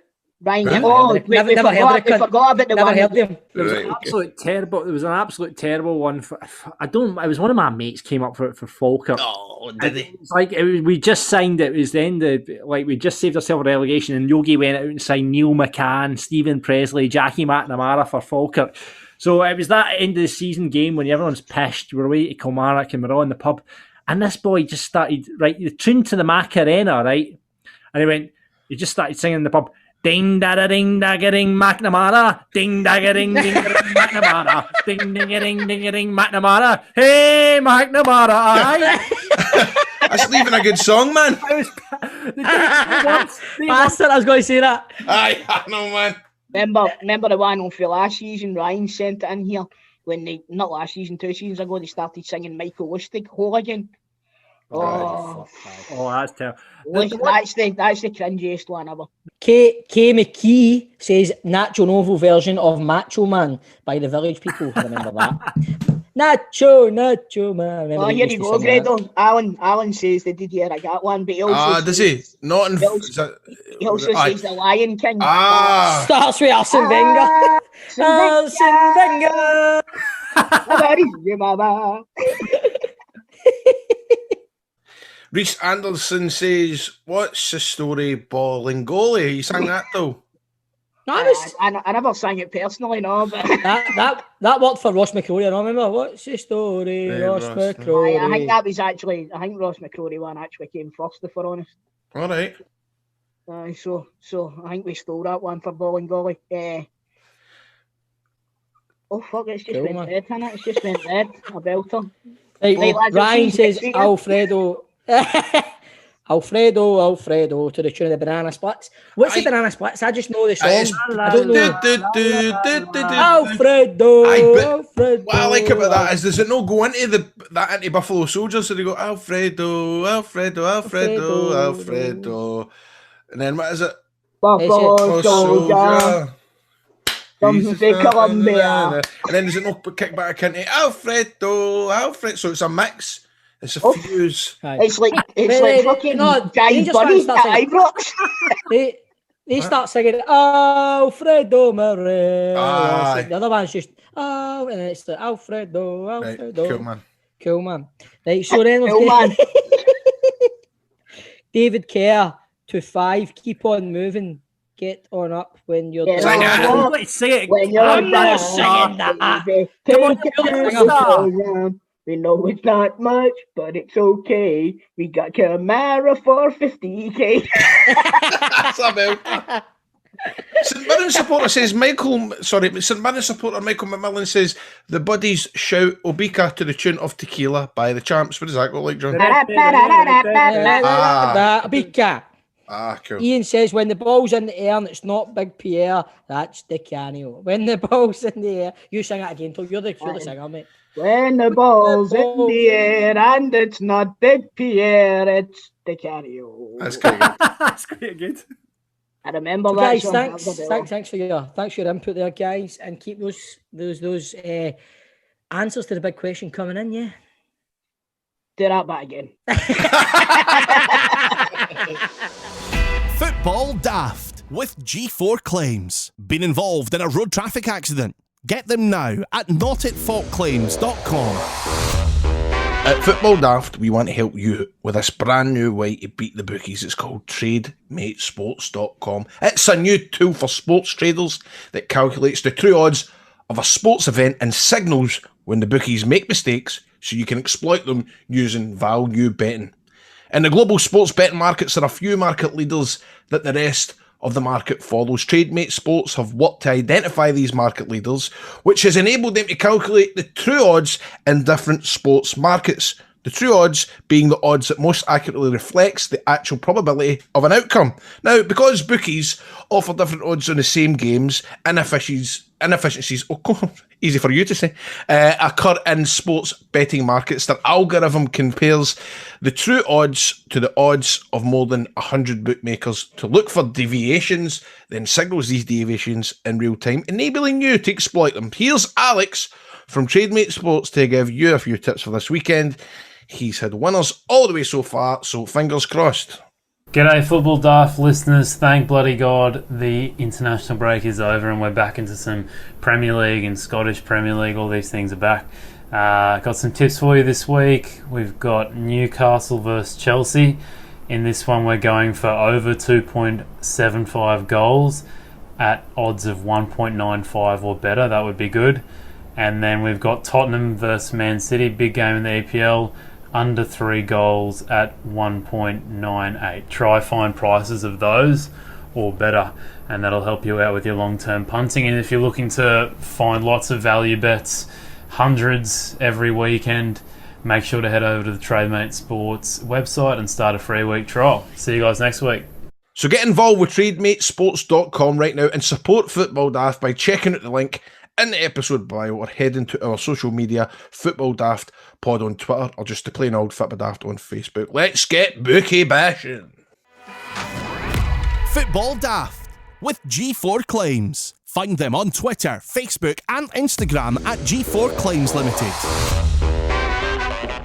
Ryan Giggs. Oh, we forgot about the one. Heard him. It was an absolute terrible. It was an absolute terrible one. It was one of my mates came up for it for Falkirk. Oh, did he? It's like we just signed it. It was the end of we just saved ourselves a relegation, and Yogi went out and signed Neil McCann, Stephen Presley, Jackie McNamara for Falkirk. So it was that end of the season game when everyone's pissed. We're away to Kilmarnock and we're all in the pub, and this boy just started the tune to the Macarena, right? And he just started singing in the pub. Ding da da ding da ga ding McNamara, ding da ga ding ding McNamara, ding ding a ding ding a ding McNamara. Hey McNamara, aye. That's leaving a good song, man. Bastard, I was going to say that. Aye, I know, man. Remember the one for last season? Ryan sent it in here when not last season, 2 seasons ago. They started singing Michael Lustig Hooligan. Oh, that's terrible. That's the cringiest one ever. K McKee says Nacho Novo version of Macho Man by the Village People. Remember that? Nacho Man. Remember Here you go, Grado. Alan says they did hear I got one, but he also does he? Not in. He also says the Lion King. Starts with Arsene Wenger. Arsene Wenger. Reese Anderson says, "What's the story, Bolingoli?" You sang that though. No, I never sang it personally, no. But that worked for Ross McCrory. I remember. What's the story, Ross McCrory? I think that was actually. I think Ross McCrory one actually came first, if we're honest. All right. So I think we stole that one for Bolingoli. Oh fuck! It's just went dead, hasn't it? It's just went dead. A belter. Right, Ryan says Alfredo. Alfredo to the tune of the Banana Splits. What's the Banana Splits? I just know the song. I don't know. Alfredo. What I like about that is, does it not go into that into Buffalo Soldier? So they go Alfredo, and then what is it? Buffalo Soldier. Something for Colombia. And then does it not kick back into Alfredo? So it's a mix. It's a fuse. It's like fucking Giant Bunny at Ibrox. They start singing Alfredo Murray. The other one's just and then it's the Alfredo. Right, cool man. Right, so then David Kerr to 5. Keep on moving. Get on up when you're Get done. on up Let's say it. when you're I'm not done, singing that. baby. Come on, Take you're the it singer. down. We know it's not much, but it's okay. We got Camara for 50k. That's about. St Mirren supporter says St Mirren supporter Michael McMillan says the buddies shout Obika to the tune of Tequila by the Champs. What does that go like, John? Bika. Cool. Ian says when the ball's in the air and it's not Big Pierre, that's Di Canio. When the ball's in the air, you sing it again. You're the singer, mate. When the ball's in the air and it's not Big Pierre, it's Di Canio. That's great. That's quite good. I remember So that. guys, song. thanks for your input there, guys, and keep those answers to the big question coming in. Yeah. Do that back again. Football Daft with G4 Claims. Been involved in a road traffic accident? Get them now at notitfaultclaims.com. At Football Daft, we want to help you with this brand new way to beat the bookies. It's called TradeMateSports.com. It's a new tool for sports traders that calculates the true odds of a sports event and signals when the bookies make mistakes so you can exploit them using value betting. In the global sports betting markets, there are few market leaders that the rest of the market follows. TradeMate Sports have worked to identify these market leaders, which has enabled them to calculate the true odds in different sports markets. The true odds being the odds that most accurately reflects the actual probability of an outcome. Now, because bookies offer different odds on the same games, inefficiencies, easy for you to say, occur in sports betting markets, their algorithm compares the true odds to the odds of more than 100 bookmakers to look for deviations, then signals these deviations in real time, enabling you to exploit them. Here's Alex from TradeMate Sports to give you a few tips for this weekend. He's had winners all the way so far, so fingers crossed. G'day Football Daft listeners, thank bloody God the international break is over and we're back into some Premier League and Scottish Premier League, all these things are back. Got some tips for you this week. We've got Newcastle versus Chelsea. In this one we're going for over 2.75 goals at odds of 1.95 or better, that would be good. And then we've got Tottenham versus Man City, big game in the EPL. Under 3 goals at 1.98. Try find prices of those or better, and that'll help you out with your long-term punting. And if you're looking to find lots of value bets, hundreds every weekend, make sure to head over to the TradeMate Sports website and start a free week trial. See you guys next week. So get involved with TradeMateSports.com right now and support Football Daft by checking out the link in the episode bio or heading to our social media, Football Daft Pod on Twitter or just the plain old Football Daft on Facebook. Let's get bookie bashing. Football Daft with G4 Claims. Find them on Twitter, Facebook and Instagram at G4 Claims Limited.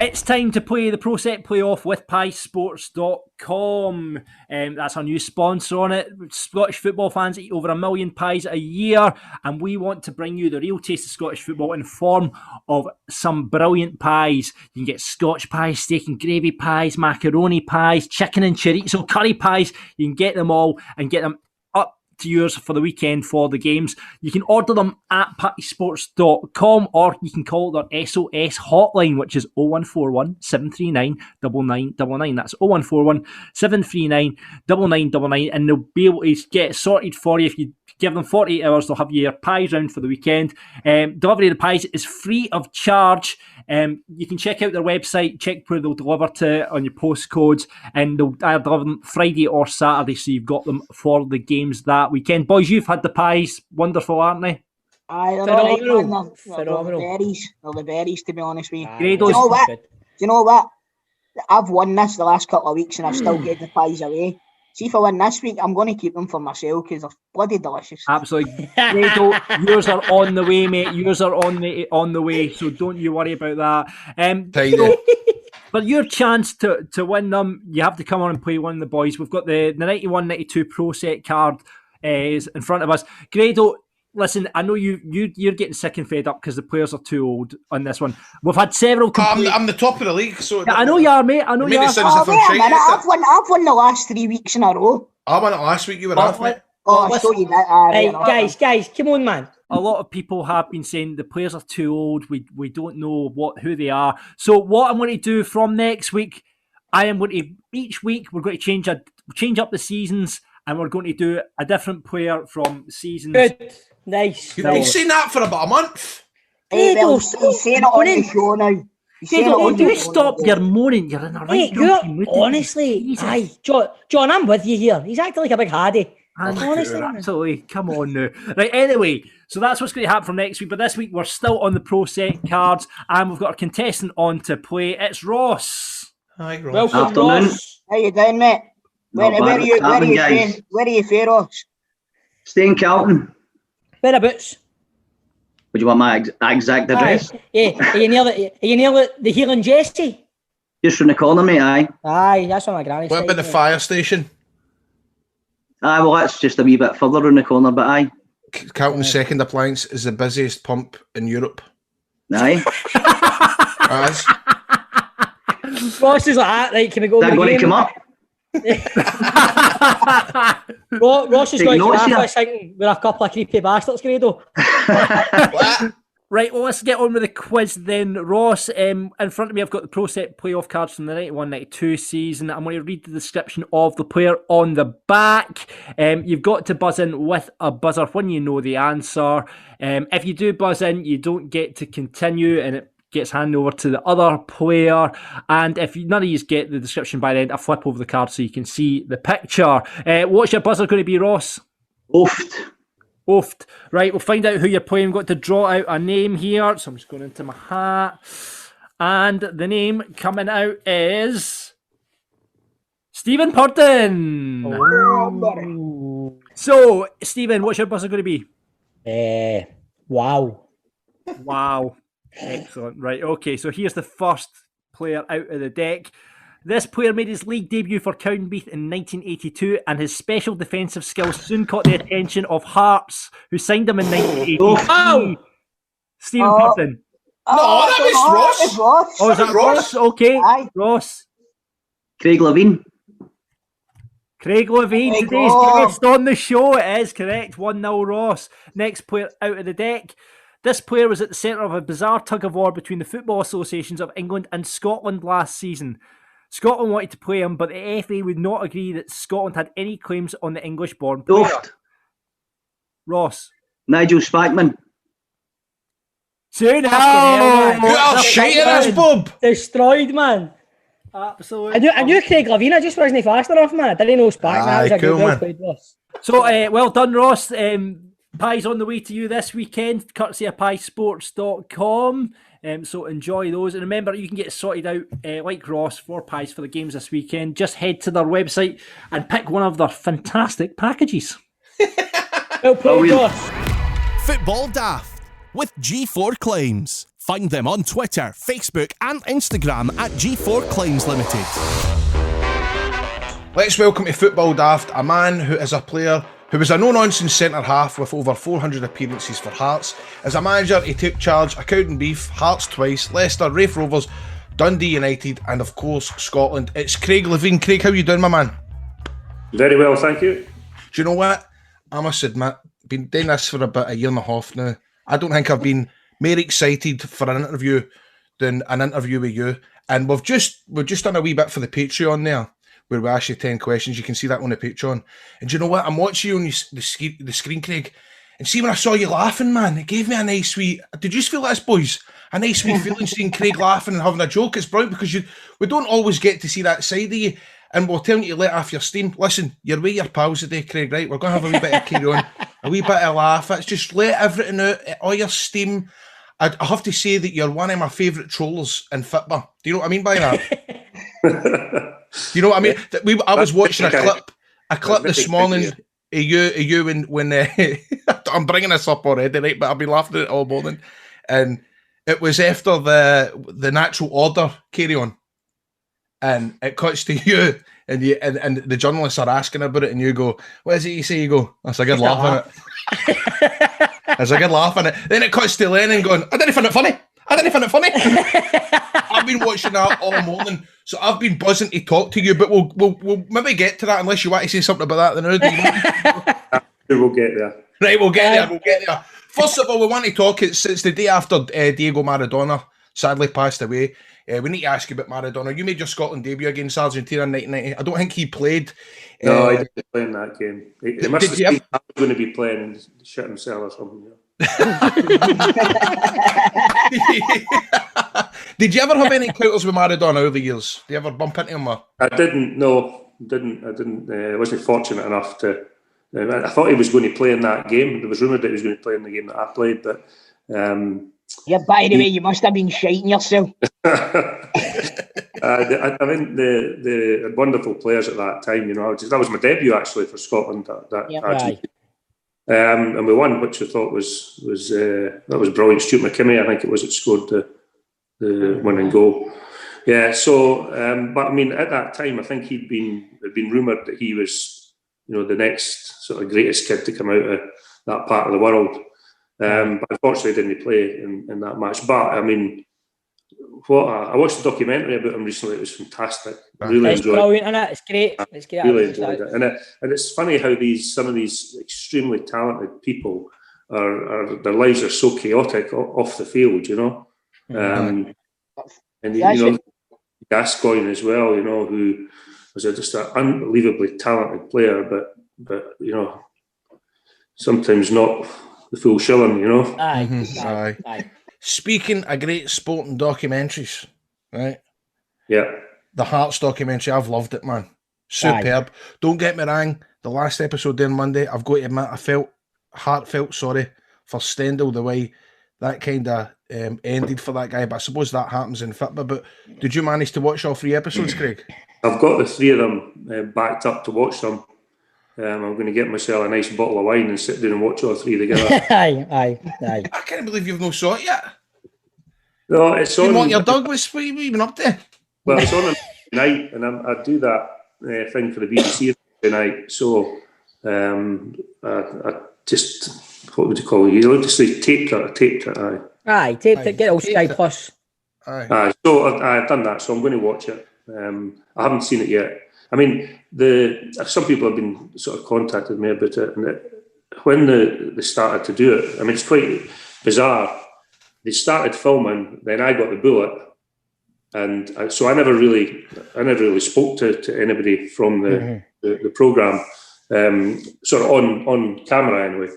It's time to play the Pro Set Playoff with piesports.com. That's our new sponsor on it. Scottish football fans eat over 1 million pies a year, and we want to bring you the real taste of Scottish football in the form of some brilliant pies. You can get Scotch pies, steak and gravy pies, macaroni pies, chicken and chorizo curry pies. You can get them all and get them up to yours for the weekend for the games. You can order them at piesports.com or you can call their SOS hotline, which is 0141 739 9999. That's 0141 739 9999, and they'll be able to get it sorted for you. If you give them 48 hours, they'll have your pies round for the weekend. Delivery of the pies is free of charge. You can check out their website, check where they'll deliver to on your postcodes, and they'll either deliver them Friday or Saturday, so you've got them for the games that weekend. Boys, you've had the pies. Wonderful, aren't they? Aye, Phenomenal. They're berries. They're the berries, to be honest with you. Grado's Do you know what? I've won this the last couple of weeks and I've still get the pies away. See, if I win this week, I'm going to keep them for myself because they're bloody delicious. Absolutely. Grado, yours are on the way, mate. Yours are on the way, so don't you worry about that. But your chance to win them, you have to come on and play one of the boys. We've got the 91-92 Pro Set card is in front of us. Grado, listen, I know you're getting sick and fed up because the players are too old on this one. We've had several complaints. I'm the top of the league, so yeah, I know you are, mate. I know you are. I've won the last 3 weeks in a row. I won it last week. You were off, mate. I'll show you that. Guys, come on, man. A lot of people have been saying the players are too old. We don't know who they are. So what I'm going to do from next week, each week we're going to change up the seasons, and we're going to do a different player from seasons. Good, nice. You've been saying that for about a month. He's saying it on the show now. Do stop your moaning. You're in a right. Honestly, aye, John, I'm with you here. He's acting like a big hardy. Honestly, absolutely. Come on now. Right, anyway, so that's what's going to happen from next week. But this week, we're still on the Pro Set cards, and we've got a contestant on to play. It's Ross. Hi, Ross. Welcome, afternoon. Ross. How you doing, mate? Where are you staying, Ross? Staying in Carlton. Whereabouts? Would you want my exact address? Yeah. Are you near the Healing Jesse? Just from the corner, mate, aye. Aye, that's where my granny's. What about the fire station? Aye, well, that's just a wee bit further around the corner, but aye. Carlton's second appliance is the busiest pump in Europe. Aye. Ross is like that, right? Can we go? Is that going to come up? Ross is going to come up with a couple of creepy bastards, Grado. Right, well, let's get on with the quiz then. Ross, in front of me, I've got the Pro Set playoff cards from the 91-92 season. I'm going to read the description of the player on the back. You've got to buzz in with a buzzer when you know the answer. If you do buzz in, you don't get to continue, and it gets handed over to the other player. And if none of you get the description by the end, I flip over the card so you can see the picture. What's your buzzer going to be, Ross? Oofed. Right, we'll find out who you're playing. We've got to draw out a name here. So I'm just going into my hat. And the name coming out is Stephen Purden. Oh. So, Stephen, what's your buzzer going to be? Wow. Excellent. Right, okay. So here's the first player out of the deck. This player made his league debut for Cowdenbeath in 1982, and his special defensive skills soon caught the attention of Hearts, who signed him in 1982. Oh! Stephen Purden. No, that was Ross. Oh, is that Ross? Okay, Aye. Ross. Craig Levein. Craig Levein, today's guest on the show. It is correct. 1-0 Ross. Next player out of the deck. This player was at the centre of a bizarre tug-of-war between the football associations of England and Scotland last season. Scotland wanted to play him, but the FA would not agree that Scotland had any claims on the English-born player. Ross. Nigel Spackman. 2-0. You are shite in this, Bob. Destroyed, man. Absolutely. I knew Craig Levein. I just wasn't fast enough, man. I didn't know Spackman. That was a cool, good man. played, Ross. So, well done, Ross. Pie's on the way to you this weekend, courtesy of piesports.com. So enjoy those. And remember, you can get sorted out, like Ross, 4 pies for the games this weekend. Just head to their website and pick one of their fantastic packages. Well played, Ross. Football Daft with G4 Claims. Find them on Twitter, Facebook and Instagram at G4 Claims Limited. Let's welcome to Football Daft a man who is a player who was a no-nonsense centre-half with over 400 appearances for Hearts. As a manager, he took charge of Cowdenbeath, Hearts twice, Leicester, Raith Rovers, Dundee United, and of course, Scotland. It's Craig Levein. Craig, how you doing, my man? Very well, thank you. Do you know what? I must admit, been doing this for about a year and a half now. I don't think I've been more excited for an interview than an interview with you. And we've just done a wee bit for the Patreon there, where we ask you 10 questions. You can see that on the Patreon. And do you know what? I'm watching you on the screen, Craig. And see, when I saw you laughing, man, it gave me a nice wee... Did you just feel this, boys? A nice wee feeling seeing Craig laughing and having a joke. It's brilliant because we don't always get to see that side of you. And we're telling you to let off your steam. Listen, you're with your pals today, Craig, right? We're going to have a wee bit of carry on, a wee bit of laugh. It's just let everything out, all your steam. I have to say that you're one of my favourite trollers in football. Do you know what I mean by that? You know what I mean? I was watching a clip this morning of you when I'm bringing this up already, right? But I've been laughing at it all morning, and it was after the natural order carry on, and it cuts to you, and the journalists are asking about it, and you go, "What is it you say?" You go, "That's a good laugh, isn't it?" There's a good laugh in it. Then it cuts to Lennon going, I didn't find it funny. I've been watching that all morning, so I've been buzzing to talk to you, but we'll maybe get to that unless you want to say something about that. Then We'll get there. Right, we'll get there. First of all, we want to talk. It's the day after Diego Maradona sadly passed away. We need to ask you about Maradona. You made your Scotland debut against Argentina in 1990. I don't think he played. No, he didn't play in that game. He must have been going to be playing and shit himself or something. Did you ever have any encounters with Maradona over the years? Did you ever bump into him? I didn't. No, didn't. I wasn't fortunate enough to. I thought he was going to play in that game. There was rumoured that he was going to play in the game that I played, but. Yeah, by the way, you must have been shiting yourself. I mean, the wonderful players at that time. You know, that was my debut actually for Scotland. And we won, which I thought was brilliant. Stuart McKimmie, I think it was, it scored the winning goal. Yeah. So, but I mean, at that time, I think it'd been rumoured that he was, you know, the next sort of greatest kid to come out of that part of the world. But unfortunately, didn't play in that match. But I mean, I watched a documentary about him recently. It was fantastic. Really it's enjoyed brilliant, isn't it? It's great. It's great. Really enjoyed it. And it's funny how some of these extremely talented people their lives are so chaotic off the field, you know. And you know, Gascoigne as well, you know, who was just an unbelievably talented player, but you know, sometimes not the full shilling, you know. Aye. Speaking of great sporting documentaries, right? Yeah. The Hearts documentary, I've loved it, man. Superb. Aye. Don't get me wrong, the last episode there on Monday, I've got to admit, I felt heartfelt sorry for Stendhal, the way that kind of ended for that guy, but I suppose that happens in football. But did you manage to watch all 3 episodes, Craig? I've got the 3 of them backed up to watch them. I'm going to get myself a nice bottle of wine and sit down and watch all 3 together. Aye. I can't believe you've not saw it yet. No, it's on. You want your Douglas? What have you been up to? Well, it's on tonight, and I do that thing for the BBC tonight. So I just, what would you call it? You like to say taped it. Aye, taped it. Get it all Sky Plus. Aye. So I've done that. So I'm going to watch it. I haven't seen it yet. I mean, some people have been sort of contacted me about it, and when they started to do it, I mean, it's quite bizarre. They started filming, then I got the bullet, and so I never really spoke to anybody from the program, sort of on camera anyway.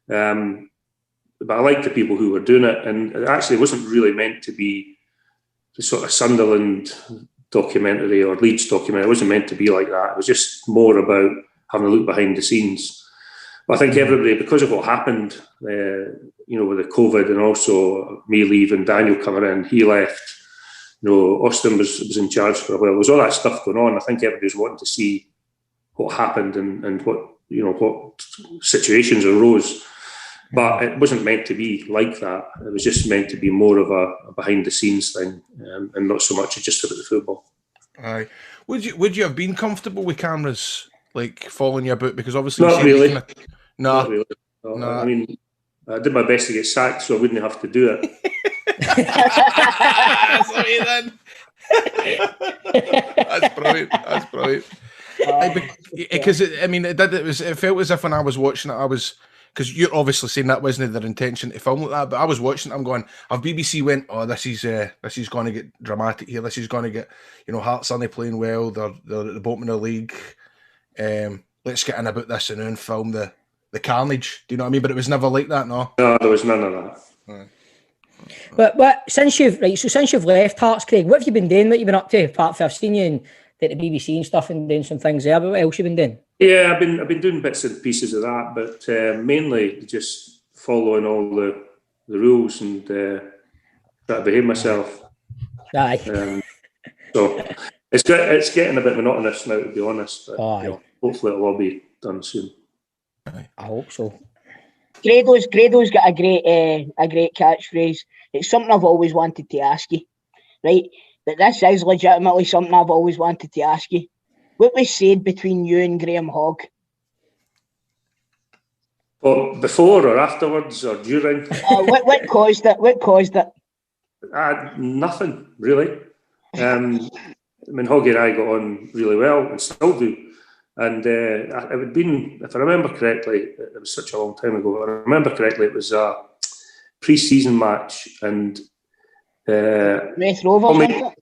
But I liked the people who were doing it, and it actually wasn't really meant to be the sort of Sunderland documentary or Leeds documentary. It wasn't meant to be like that. It was just more about having a look behind the scenes. But I think everybody, because of what happened, you know, with the COVID and also me leaving, Daniel coming in, he left. You know, Austin was in charge for a while. There was all that stuff going on. I think everybody was wanting to see what happened and what situations arose. But it wasn't meant to be like that. It was just meant to be more of a behind the scenes thing, and not so much just about the football. Aye. Would you have been comfortable with cameras like following you about? Because obviously, not really. No. Not really. No. I mean, I did my best to get sacked, so I wouldn't have to do it. That's brilliant. Because I mean, it felt as if when I was watching it, because you're obviously saying that wasn't their intention to film like that, but I was watching it, I'm going, if BBC went, oh, this is going to get dramatic here, this is going to get, you know, Hearts aren't playing well, they're at the bottom of the league, let's get in about this and then film the carnage, do you know what I mean? But it was never like that, no? No, there was none of that. Right. But since you've left Hearts, Craig, what have you been doing? What have you been up to? Apart from I've seen you at the BBC and stuff and doing some things there, but what else have you been doing? Yeah, I've been doing bits and pieces of that, but mainly just following all the rules and try to behave myself. Aye. So it's getting a bit monotonous now, to be honest. But, you know, hopefully it'll all be done soon. I hope so. Grado's got a great catchphrase. It's something I've always wanted to ask you, right? But this is legitimately something I've always wanted to ask you. What was said between you and Graham Hogg? But before or afterwards or during? What caused it? What caused it? Nothing really. I mean, Hoggy and I got on really well and still do. And it had been, if I remember correctly, it was such a long time ago. If I remember correctly, it was a pre-season match, and Raith Rovers.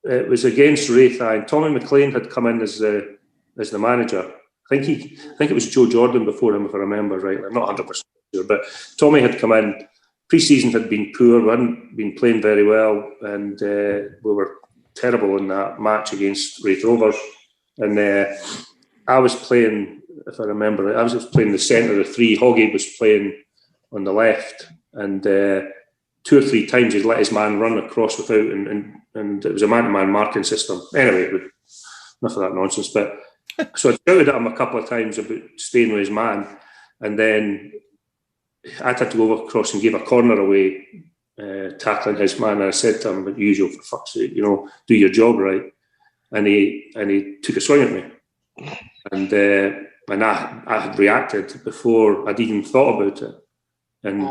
It was against Raith, and Tommy McLean had come in as the manager. I think it was Joe Jordan before him, if I remember rightly. I'm not 100% sure, but Tommy had come in. Pre-season had been poor. We hadn't been playing very well, and we were terrible in that match against Raith Rovers. And I was playing, if I remember, I was playing the centre of the three. Hoggy was playing on the left, and 2 or 3 times he'd let his man run across without, and it was a man-to-man marking system. Anyway, enough of that nonsense. But so I shouted at him a couple of times about staying with his man, and then I had to go across and give a corner away, tackling his man. And I said to him, "But usual, for fuck's sake, do your job right." And he took a swing at me, and I had reacted before I'd even thought about it, and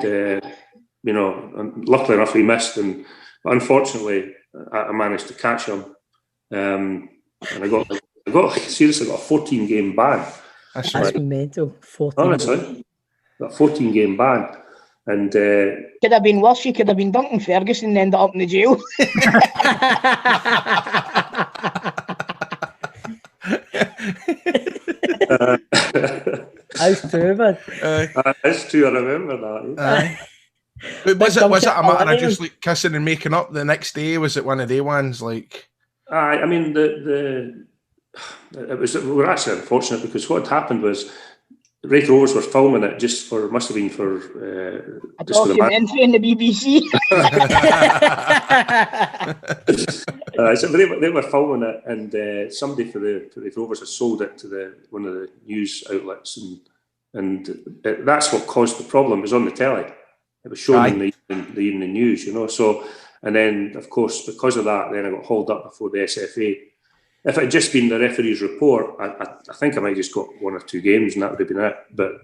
and luckily enough he missed, and unfortunately I managed to catch him, and I got seriously got a 14-game ban. That's mental. 14. Honestly, got a 14-game ban, and could have been worse. You could have been Duncan Ferguson and ended up in the jail. That's true, man. That's true. I remember that. But was it a matter of just like kissing and making up the next day? Was it one of the ones like? I mean, we were actually unfortunate because what had happened was Raith Rovers were filming it must have been for a documentary in the BBC. So they were filming it, and somebody for the Raith Rovers had sold it to one of the news outlets, and that's what caused the problem. It was on the telly. It was shown in the evening news, So, and then of course because of that, then I got hauled up before the SFA. If it had just been the referee's report, I think I might have just got 1 or 2 games and that would have been it. But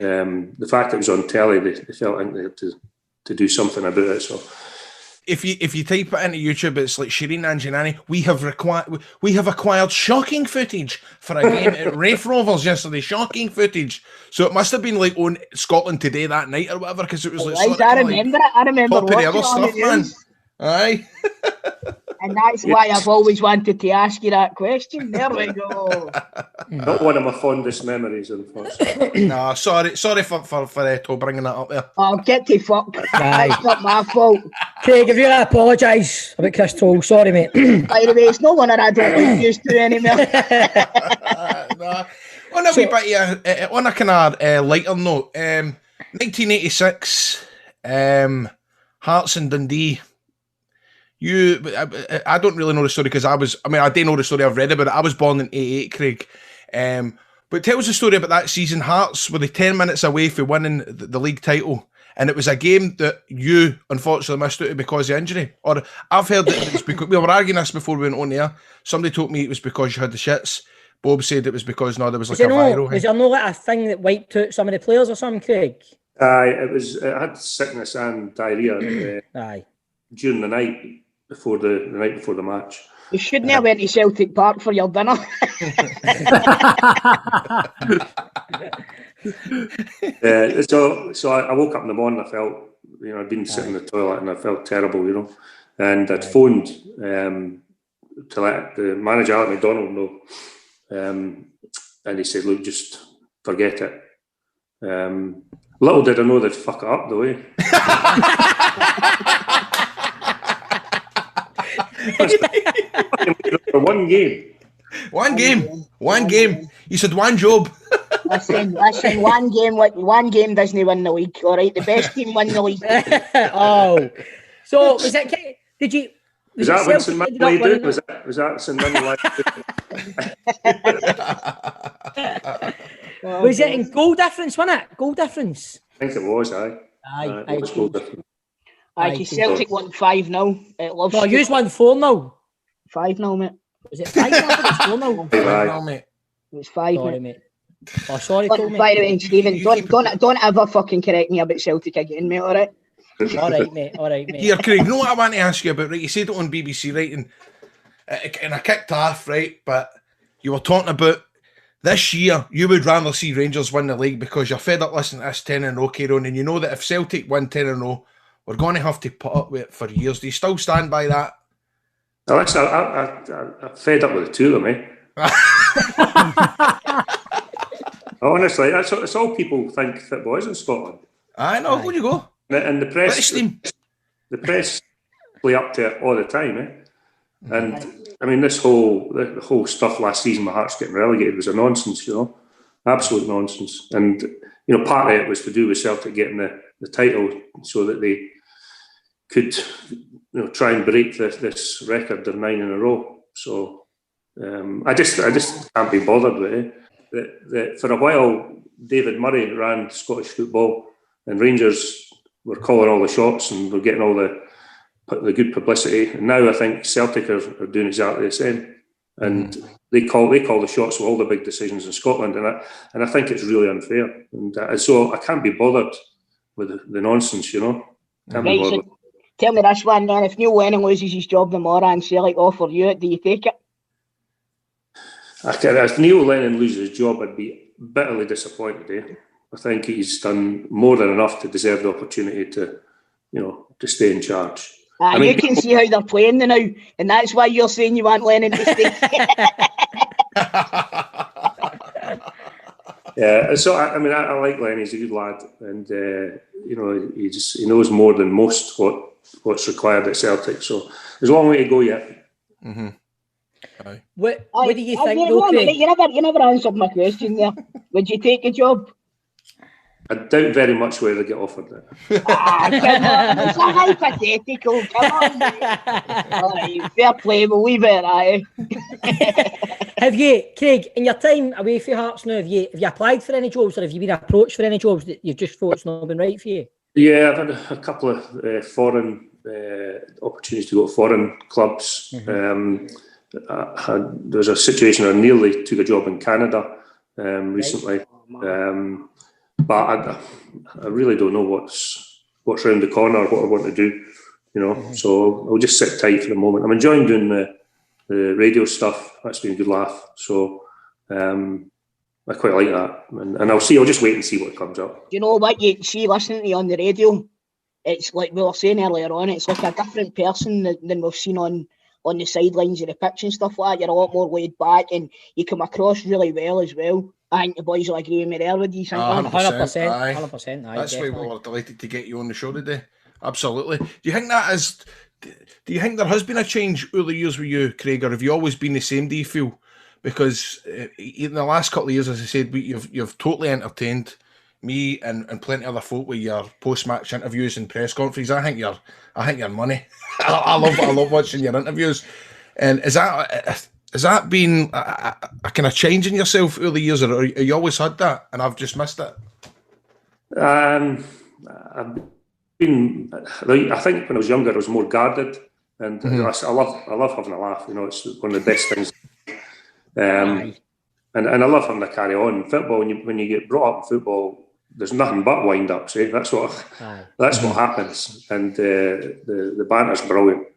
the fact it was on telly, they felt like they had to do something about it. So if you type it into YouTube, it's like Shireen Anjanani. We have acquired shocking footage for a game at Raith Rovers yesterday. Shocking footage. So it must have been like on Scotland Today that night or whatever, because it was like I remember it. I remember top of the other stuff, man. Aye. And that's why I've always wanted to ask you that question. There we go. Not one of my fondest memories, unfortunately. No, sorry for bringing that up there. Oh, get to fuck. That's not my fault. Craig, if you apologise about Chris Toll, sorry, mate. By the way, it's no one that I don't used to anymore. On a wee bit on a kind of lighter note, 1986, Hearts and Dundee. I don't really know the story because I do know the story, I've read about it. I was born in 88, Craig. But tell us the story about that season. Hearts were 10 minutes away from winning the league title, and it was a game that you unfortunately missed out because of injury. Or I've heard that it was because we were arguing this before we went on air. Somebody told me it was because you had the shits. Bob said it was because there was like a viral. Was there no like a thing that wiped out some of the players or something, Craig? It had sickness and diarrhea. During the night before the match. You shouldn't have went to Celtic Park for your dinner. So I woke up in the morning. I felt, I'd been sitting in the toilet and I felt terrible, and I'd phoned to let the manager, Alec McDonald, know, and he said, "Look, just forget it." Little did I know they'd fuck it up, though, eh? For one game. You said one job. Listen, one game doesn't win the league, all right? The best team win the league. Oh. So, was it, did you... Was that when St Mirren lay down? Was that St Mirren lay down? Was it in goal difference, wasn't it? Goal difference? I think it was, aye. It was goal difference. Aye, Celtic won 5-0 at Love. No, you won 4-0. 5-0, mate. Was it 5-0? It was 4-0. 5-0, mate. It was 5, Sorry, mate. Oh, sorry, By Cole, the mate. way, Stephen, don't ever fucking correct me about Celtic again, mate, alright? All right, mate. All right, mate. Here, Craig, you know what I want to ask you about, right? You said it on BBC, right? And I kicked off, right? But you were talking about this year, you would rather see Rangers win the league because you're fed up listening to this 10-0 Kieran, and you know that if Celtic win 10-0, we're going to have to put up with it for years. Do you still stand by that? Well, I'm fed up with the two of them, eh? Honestly, that's all people think football is in Scotland. I know, where you go. And the press play up to it all the time, eh? And I mean, the whole stuff last season, my Hearts getting relegated, was a nonsense, absolute nonsense. And part of it was to do with Celtic getting the title so that they could, try and break this record of 9 in a row. So I just can't be bothered with it. That for a while, David Murray ran Scottish football, and Rangers were calling all the shots and were getting all the good publicity. And now I think Celtic are doing exactly the same, and they call the shots with all the big decisions in Scotland, and I think it's really unfair. And so I can't be bothered with the nonsense, Can't be bothered. So tell me this one then: if Neil Lennon loses his job tomorrow and Celtic offer you it, do you take it? If Neil Lennon loses his job, I'd be bitterly disappointed. I think he's done more than enough to deserve the opportunity to stay in charge. You can see how they're playing now, and that's why you're saying you want Lennon to stay. Yeah, so I like Lennon. He's a good lad, and he knows more than most what's required at Celtic. So there's a long way to go yet. Mm-hmm. What do you think, though, Craig? You never answered my question there. Would you take a job? I doubt very much whether they get offered it. Come on, it's a hypothetical. Come on, all right, fair play. We'll leave it at Have you, Craig, in your time away from Hearts now, have you applied for any jobs, or have you been approached for any jobs that you've just thought it's not been right for you? Yeah, I've had a couple of foreign opportunities to go to foreign clubs. Mm-hmm. There was a situation where I nearly took a job in Canada recently. But I really don't know what's around the corner, what I want to do, Mm-hmm. So I'll just sit tight for the moment. I'm enjoying doing the radio stuff. That's been a good laugh. So I quite like that. And I'll just wait and see what comes up. Do you know what you see listening to you on the radio? It's like we were saying earlier on, it's like a different person than we've seen on the sidelines of the pitch and stuff like that. You're a lot more laid back and you come across really well as well. I think the boys will agree with me there. What do you think? 100%. That's why we were delighted to get you on the show today. Absolutely. Do you think there has been a change over the years with you, Craig, or have you always been the same, do you feel? Because in the last couple of years, as I said, you've totally entertained me and plenty of other folk with your post-match interviews and press conferences. I think you're money. I love watching your interviews. And has that been a kind of change in yourself over the years, or you always had that and I've just missed it? I think when I was younger, I was more guarded, and I love having a laugh. It's one of the best things. And I love having a carry on. In football, when you get brought up in football, there's nothing but wind ups. That's what happens, and the banter's brilliant.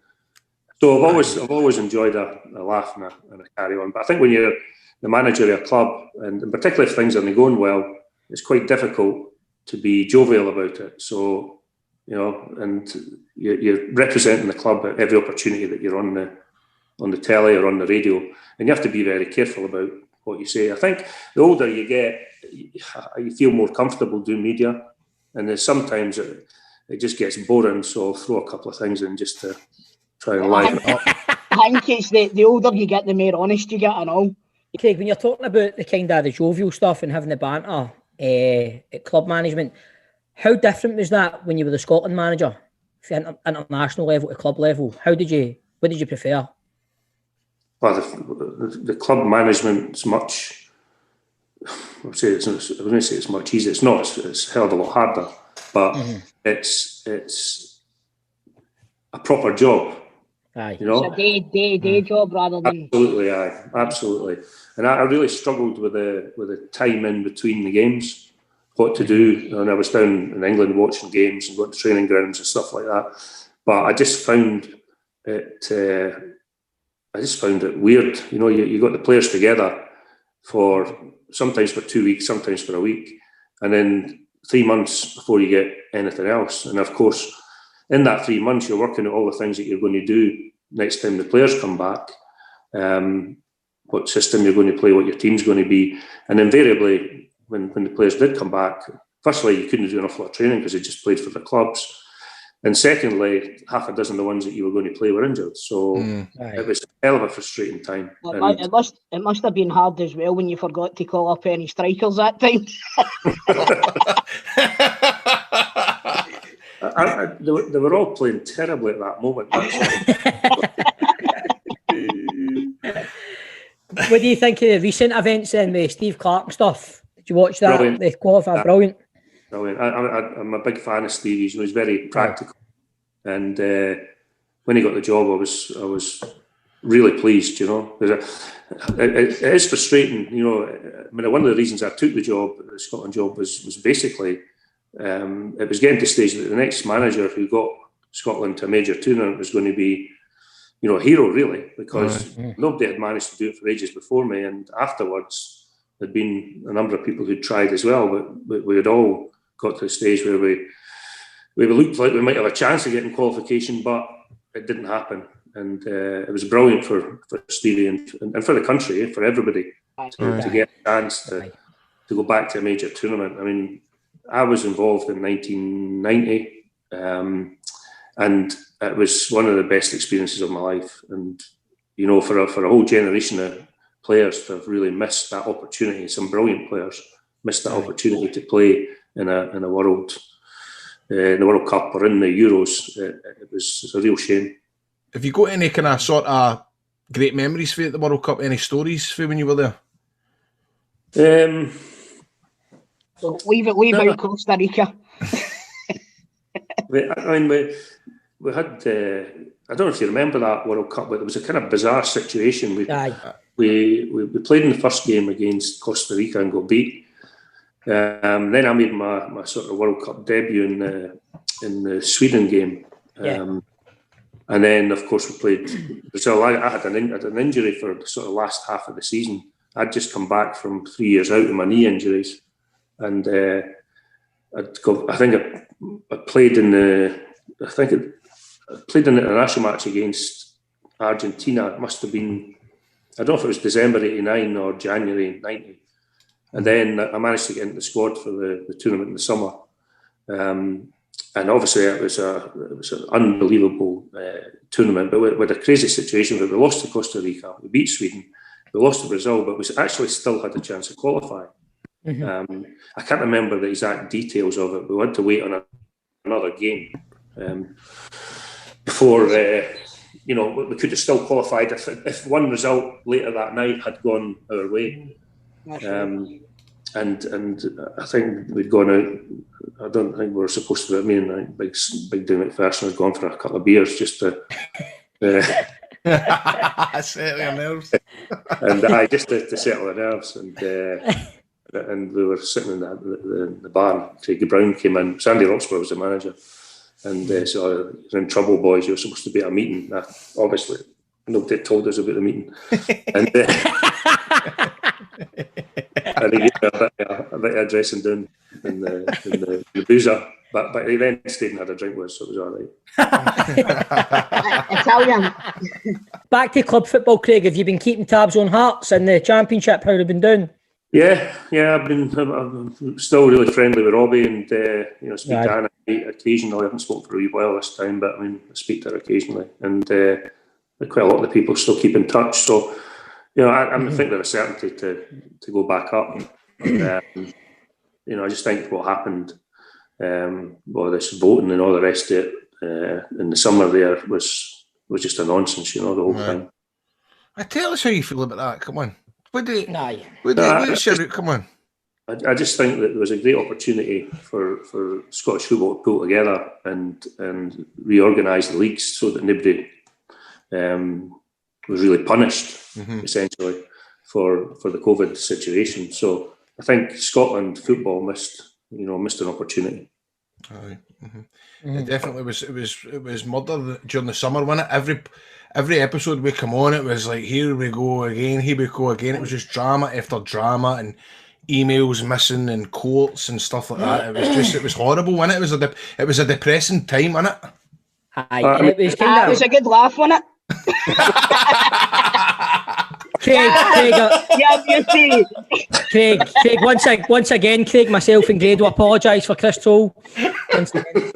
So I've always enjoyed a laugh and a carry on. But I think when you're the manager of a club, and particularly if things aren't going well, it's quite difficult to be jovial about it. So and you're representing the club at every opportunity that you're on the telly or on the radio, and you have to be very careful about what you say. I think the older you get, you feel more comfortable doing media, and then sometimes it just gets boring. So I'll throw a couple of things in just to try and liven it up. I think it's the older you get, the more honest you get and all. Craig, when you're talking about the kind of the jovial stuff and having the banter at club management, how different was that when you were the Scotland manager, from international level to club level? What did you prefer? Well, the club management's much. I wouldn't say it's much easier. It's not. It's a hell of a lot harder, but it's a proper job. Aye. You know, It's a day job rather than. Absolutely, aye, absolutely. And I really struggled with the time in between the games, what to do. And I was down in England watching games and going to training grounds and stuff like that. But I just found it. I just found it weird. You know, you got the players together for sometimes for 2 weeks, sometimes for a week, and then 3 months before you get anything else. And of course, in that 3 months, you're working at all the things that you're going to do next time the players come back. What system you're going to play, what your team's going to be. And invariably, when the players did come back, firstly, you couldn't do an awful lot of training because they just played for the clubs. And secondly, half a dozen of the ones that you were going to play were injured. So it was a hell of a frustrating time. It must have been hard as well when you forgot to call up any strikers that time. They were all playing terribly at that moment. What do you think of the recent events then, the Steve Clark stuff? Did you watch that? Brilliant. They qualified, brilliant. Brilliant. I'm a big fan of Stevie. He's very practical, and when he got the job, I was really pleased. You know, it is frustrating. You know, I mean, one of the reasons I took the job, the Scotland job, was basically it was getting to the stage that the next manager who got Scotland to a major tournament was going to be, you know, a hero really, because nobody had managed to do it for ages before me, and afterwards there'd been a number of people who'd tried as well, but we had all got to the stage where we looked like we might have a chance of getting qualification, but it didn't happen. And it was brilliant for Stevie and for the country, for everybody, to get a chance to go back to a major tournament. I mean, I was involved in 1990, and it was one of the best experiences of my life. And, you know, for a whole generation of players to have really missed that opportunity, some brilliant players missed that opportunity to play in a World Cup or in the Euros. It was a real shame. Have you got any kind of sort of great memories for the World Cup? Any stories for when you were there? So leave out Costa Rica. we had. I don't know if you remember that World Cup, but it was a kind of bizarre situation. We played in the first game against Costa Rica and got beat. Then I made my sort of World Cup debut in the Sweden game, and then of course we played Brazil. I had an injury for the sort of last half of the season. I'd just come back from 3 years out of my knee injuries, and I played in the international match against Argentina. It must have been, I don't know if it was December '89 or January '90. And then I managed to get into the squad for the tournament in the summer. And obviously it was an unbelievable tournament, but with a crazy situation where we lost to Costa Rica, we beat Sweden, we lost to Brazil, but we actually still had a chance to qualify. I can't remember the exact details of it. We had to wait on another game before, you know, we could have still qualified if one result later that night had gone our way. And I think we'd gone out. I don't think we were supposed to. I mean, Big Dave McPherson had gone for a couple of beers just to settle your nerves, and just to settle the nerves. And we were sitting in the bar. Craig Brown came in. Sandy Roxburgh was the manager, and so you're in trouble, boys. You're supposed to be at a meeting. Obviously, nobody told us about the meeting, and. And he gave me a bit of dressing down in the boozer, but he then stayed and had a drink with us, so it was all right. Italian. Back to club football, Craig. Have you been keeping tabs on Hearts and the Championship? How have they been doing? Yeah. I'm still really friendly with Robbie, and speak to Anna occasionally. I haven't spoken for a wee while this time, but I mean, I speak to her occasionally, and quite a lot of the people still keep in touch. So. You know, I think there's a certainty to go back up. You know, I just think what happened, this voting and all the rest of it in the summer there was just a nonsense. You know, the whole time. Tell us how you feel about that. Come on, come on. I just think that there was a great opportunity for Scottish football to pull together and reorganise the leagues so that nobody was really punished essentially for the COVID situation. So I think Scotland football missed an opportunity. Aye. It definitely was. It was murder during the summer, wasn't it? Every episode we come on, it was like, here we go again, here we go again. It was just drama after drama and emails missing and quotes and stuff like that. It was horrible, wasn't it? It was a depressing time, wasn't it? Aye, it was It was a good laugh, wasn't it? Craig, yeah, you see. Craig, once again, Craig, myself and Grado apologise for Chris Toll. Once again.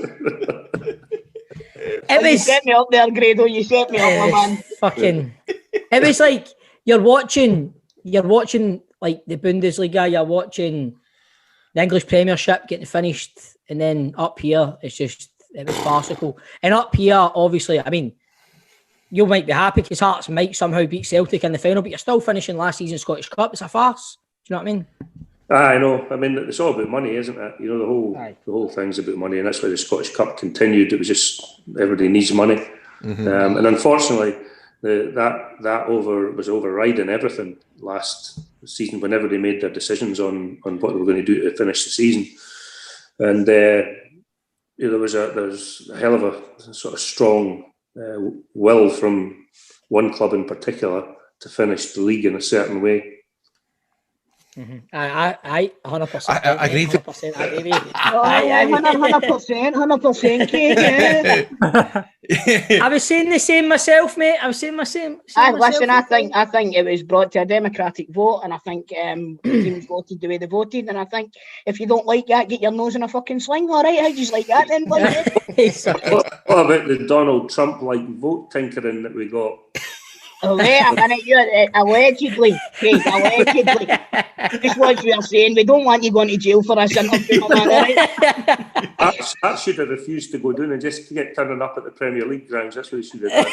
You set me up there, Grado. You set me up, my man. Fucking. It was like you're watching like the Bundesliga, you're watching the English Premiership getting finished, and then up here, it was farcical. And up here, obviously, I mean, you might be happy because Hearts might somehow beat Celtic in the final, but you're still finishing last season's Scottish Cup. It's a farce. Do you know what I mean? I know. I mean, it's all about money, isn't it? The whole thing's about money, and that's why the Scottish Cup continued. It was just everybody needs money, and unfortunately, that was overriding everything last season whenever they made their decisions on what they were going to do to finish the season, and there was a hell of a sort of strong will from one club in particular to finish the league in a certain way. I 100%. I agree. 100%. Baby. 100%, Kate. I was saying the same myself, mate. I was saying the same. Listen, I think it was brought to a democratic vote, and I think teams voted the way they voted, and I think if you don't like that, get your nose in a fucking sling. All right, how do you like that then? What about the Donald Trump-like vote tinkering that we got? Oh, wait a minute, you're allegedly, Craig, allegedly. Just what we are saying, we don't want you going to jail for this interview, man, right? That should have refused to go down and just get turning up at the Premier League grounds. That's what he should have done.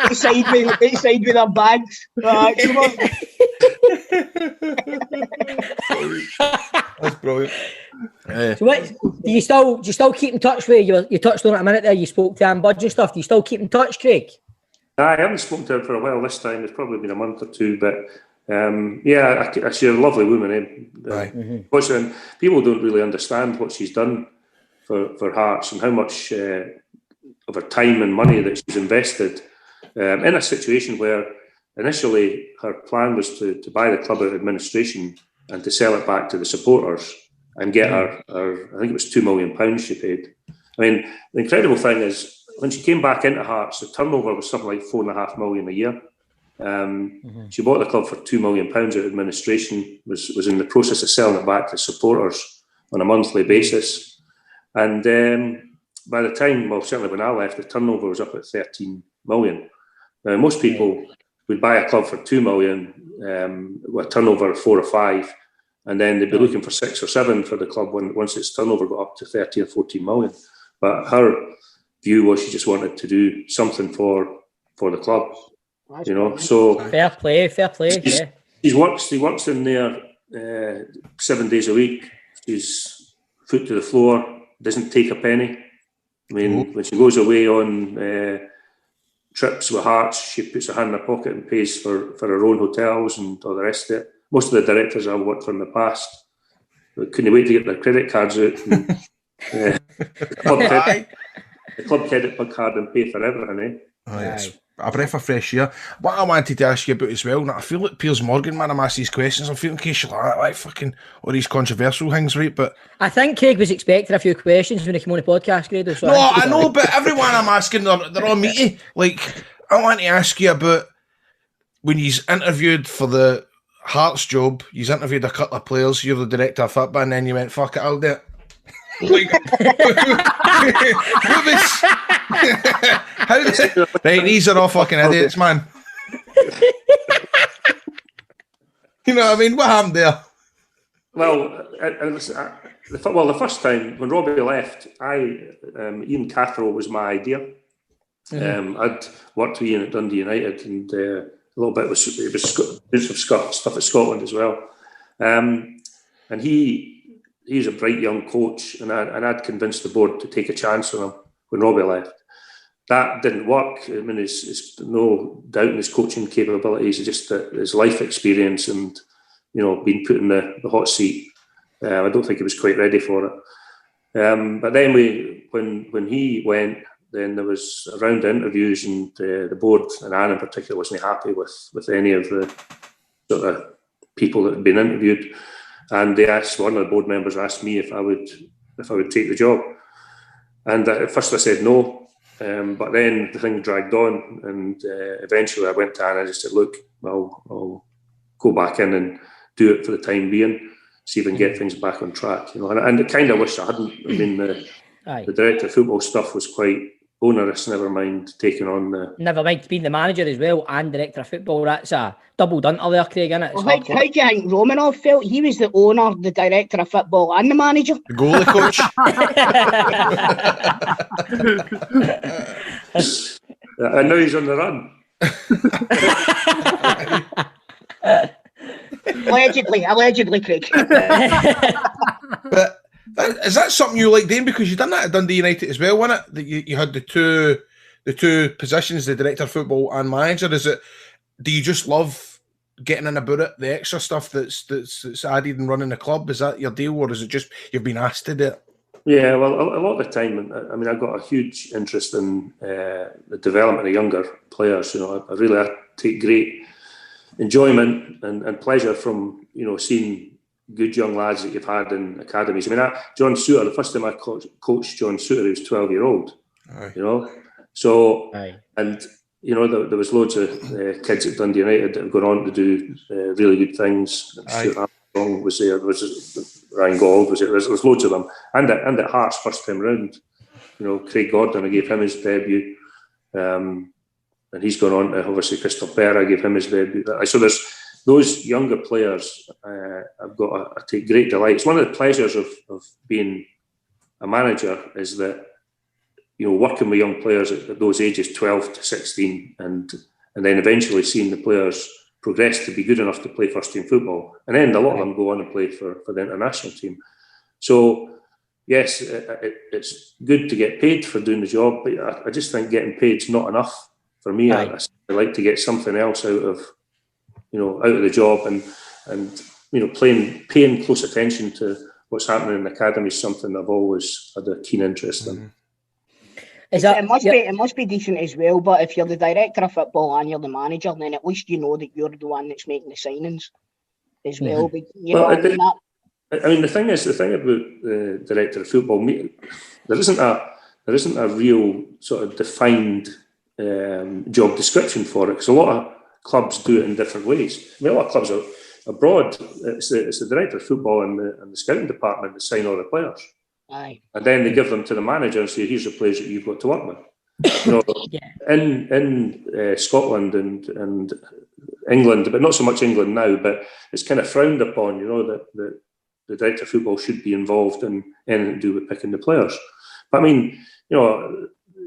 Outside with our bags. Come on. That's brilliant. So what, do you still keep in touch with you touched on it a minute there, you spoke to Budge and stuff. Do you still keep in touch, Craig? I haven't spoken to her for a while this time. It's probably been a month or two, but she's a lovely woman. And people don't really understand what she's done for Hearts and how much of her time and money that she's invested in a situation where initially her plan was to buy the club out of administration and to sell it back to the supporters and get her I think it was £2 million she paid. I mean, the incredible thing is, when she came back into Hearts, the turnover was something like $4.5 million a year. She bought the club for £2 million out of administration, was in the process of selling it back to supporters on a monthly basis. And by the time, well, certainly when I left, the turnover was up at 13 million. Now, most people would buy a club for 2 million with a turnover of 4 or 5, and then they'd be looking for 6 or 7 for the club once its turnover got up to 13 or 14 million. But her view was she just wanted to do something for the club, So fair play. He works in there 7 days a week. She's foot to the floor, doesn't take a penny. I mean, when she goes away on trips with Hearts, she puts her hand in her pocket and pays for her own hotels and all the rest of it. Most of the directors I've worked for in the past couldn't wait to get their credit cards out. And, the club credit card and pay for everything, It's a breath of fresh air. What I wanted to ask you about as well, and I feel like Piers Morgan, man, I'm asking these questions. I'm feeling in case you're like fucking all these controversial things, right? But I think Craig was expecting a few questions when he came on the podcast, Grado. So no, I know, but everyone I'm asking, they're all meaty. Like, I want to ask you about when he's interviewed for the Hearts job, he's interviewed a couple of players, you're the director of football, and then you went, fuck it, I'll do it. Like, right, these are all fucking idiots, man. You know what I mean? What happened there? Well, the first time when Robbie left, Ian Cathro was my idea. I'd worked with Ian at Dundee United, and a little bit of stuff at Scotland as well. And he's a bright young coach, and I'd convinced the board to take a chance on him when Robbie left. that didn't work. I mean, it's no doubt in his coaching capabilities, it's just that his life experience and, being put in the hot seat. I don't think he was quite ready for it. But then when he went, then there was a round of interviews, and the board, and Anne in particular, wasn't happy with any of the sort of people that had been interviewed. And they asked, one of the board members asked me if I would take the job. And at first I said no. But then the thing dragged on, and eventually I went to Anne and I just said, look, I'll go back in and do it for the time being, see if we can get things back on track. And I kind of wish I hadn't. I mean, the director of football stuff was quite onerous, never mind taking on the... Never mind being the manager as well and director of football. That's a double dunter there, Craig, isn't it? Well, how do you think Romanov felt? He was the owner, the director of football and the manager. The goalie coach. I know he's on the run. Allegedly, Craig. But is that something you like doing? Because you done that at Dundee United as well, wasn't it? That you had the two positions, the director of football and manager. Do you just love getting in about it, the extra stuff that's added and running the club? Is that your deal, or is it just you've been asked to do it? Yeah, well, a lot of the time, I mean, I've got a huge interest in the development of younger players. I really take great enjoyment and pleasure from, seeing good young lads that you've had in academies. I mean, John Suter, the first time I coached John Suter, he was 12-year-old, So, and, there was loads of kids at Dundee United that have gone on to do really good things. Stuart Armstrong was there was Ryan Gold was there. There's loads of them. And at Hearts first time round, Craig Gordon, I gave him his debut. And he's gone on to, obviously, Christoph Berra, I gave him his debut. So there's those younger players. I take great delight. It's one of the pleasures of being a manager is that, working with young players at those ages, 12 to 16, and then eventually seeing the players progress to be good enough to play first team football. And then a lot of them go on and play for the international team. So, yes, it's good to get paid for doing the job, but I just think getting paid is not enough for me. I like to get something else out of the job, and paying close attention to what's happening in the academy is something I've always had a keen interest in. It must be decent as well, but if you're the director of football and you're the manager, then at least you know that you're the one that's making the signings as well. I mean, the thing about the director of football, there isn't a real sort of defined job description for it, because a lot of clubs do it in different ways. I mean, a lot of clubs abroad, it's the director of football and the scouting department that sign all the players. Aye. And then they give them to the manager and say, here's the players that you've got to work with. In Scotland and England, but not so much England now, but it's kind of frowned upon, that the director of football should be involved in anything to do with picking the players. But I mean,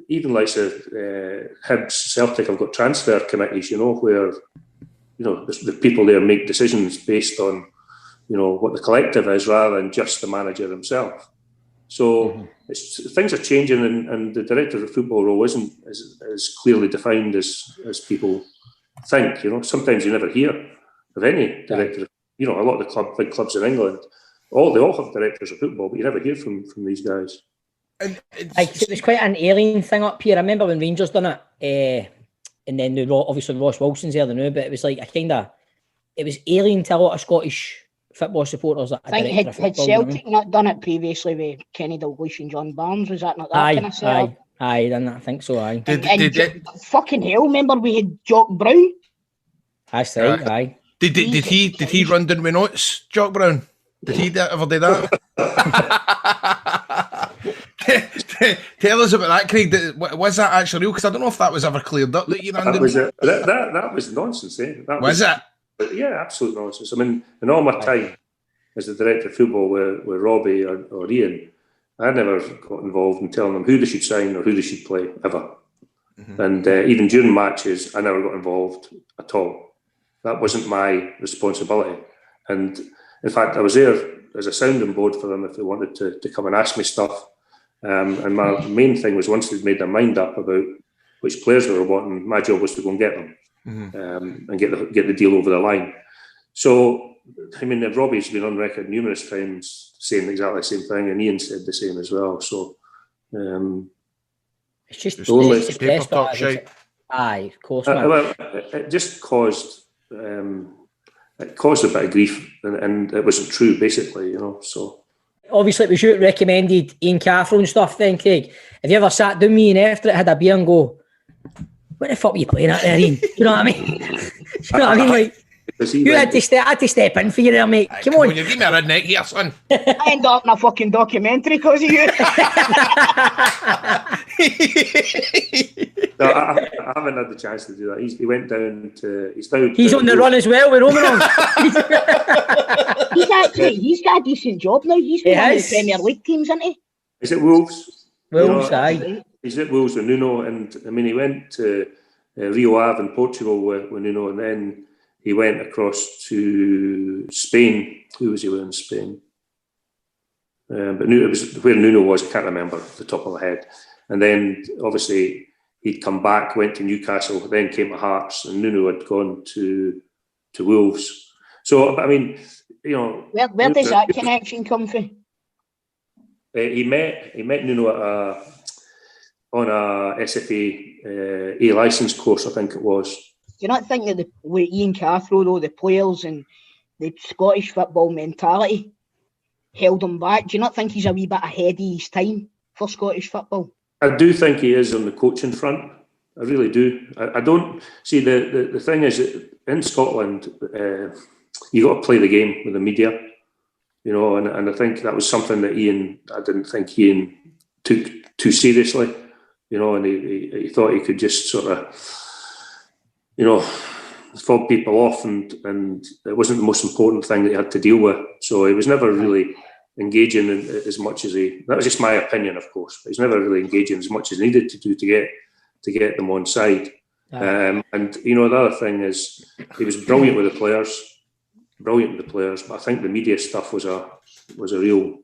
even like Hibs, Celtic have got transfer committees, where the people there make decisions based on what the collective is rather than just the manager himself. So things are changing, and the director of football role isn't as clearly defined as people think. Sometimes you never hear of any director. A lot of the big clubs in England, they all have directors of football, but you never hear from these guys. It was quite an alien thing up here. I remember when Rangers done it, and then obviously Ross Wilson's there now, but it was like it was alien to a lot of Scottish football supporters. I think had Celtic not done it previously with Kenny Dalglish and John Barnes? Was that not that kind of setup? Aye, I think so. Aye. Fucking hell! Remember we had Jock Brown. That's right. Aye. Did he run down with notes, Jock Brown? Did he ever do that? Tell us about that, Craig. Was that actually real? Because I don't know if that was ever cleared up. That was nonsense. Was it? Yeah, absolute nonsense. I mean, in all my time as the director of football with Robbie or Ian, I never got involved in telling them who they should sign or who they should play, ever. And even during matches, I never got involved at all. That wasn't my responsibility. And in fact, I was there as a sounding board for them if they wanted to come and ask me stuff. And my main thing was, once they'd made their mind up about which players they were wanting. My job was to go and get them and get the deal over the line. So, I mean, Robbie's been on record numerous times saying exactly the same thing, and Ian said the same as well. So, it's just it's paper talk shite. Aye, of course. Well, it just caused a bit of grief, and it wasn't true, basically, you know. So obviously, it was you that recommended Ian Cathro and stuff. Then, Craig, have you ever sat down with me and after it had a beer and go, "What the fuck were you playing at there, Ian?" You know what I mean? You know what I mean? Like, you had to step in for you there, mate. Come on. You give me a redneck here, son. I end up in a fucking documentary because of you. No, I haven't had the chance to do that. He went down to. He's on the run as well with Roman. He's got a decent job now. He's been on the Premier League teams, isn't he? Is it Wolves? Wolves, aye. He's at Wolves with Nuno, and I mean, he went to Rio Ave in Portugal with Nuno, and then he went across to Spain. Who was he with in Spain? But Nuno, it was where Nuno was. I can't remember off the top of my head. And then obviously he'd come back, went to Newcastle, then came to Hearts, and Nuno had gone to Wolves. So I mean, you know, where does that connection come from? He met Nuno on a SFA A licence course, I think it was. Do you not think that with Ian Cathro, though, the players and the Scottish football mentality held him back? Do you not think he's a wee bit ahead of his time for Scottish football? I do think he is on the coaching front. I really do. I don't see the thing is that in Scotland, you got to play the game with the media, you know, and I think that was something that I didn't think Ian took too seriously, you know, and he thought he could just sort of, you know, fob people off, and it wasn't the most important thing that he had to deal with. So he was never really engaging in as much as that was just my opinion, of course, but he's never really engaging as much as he needed to do to get them on side. And you know, the other thing is he was brilliant with the players, but I think the media stuff was a real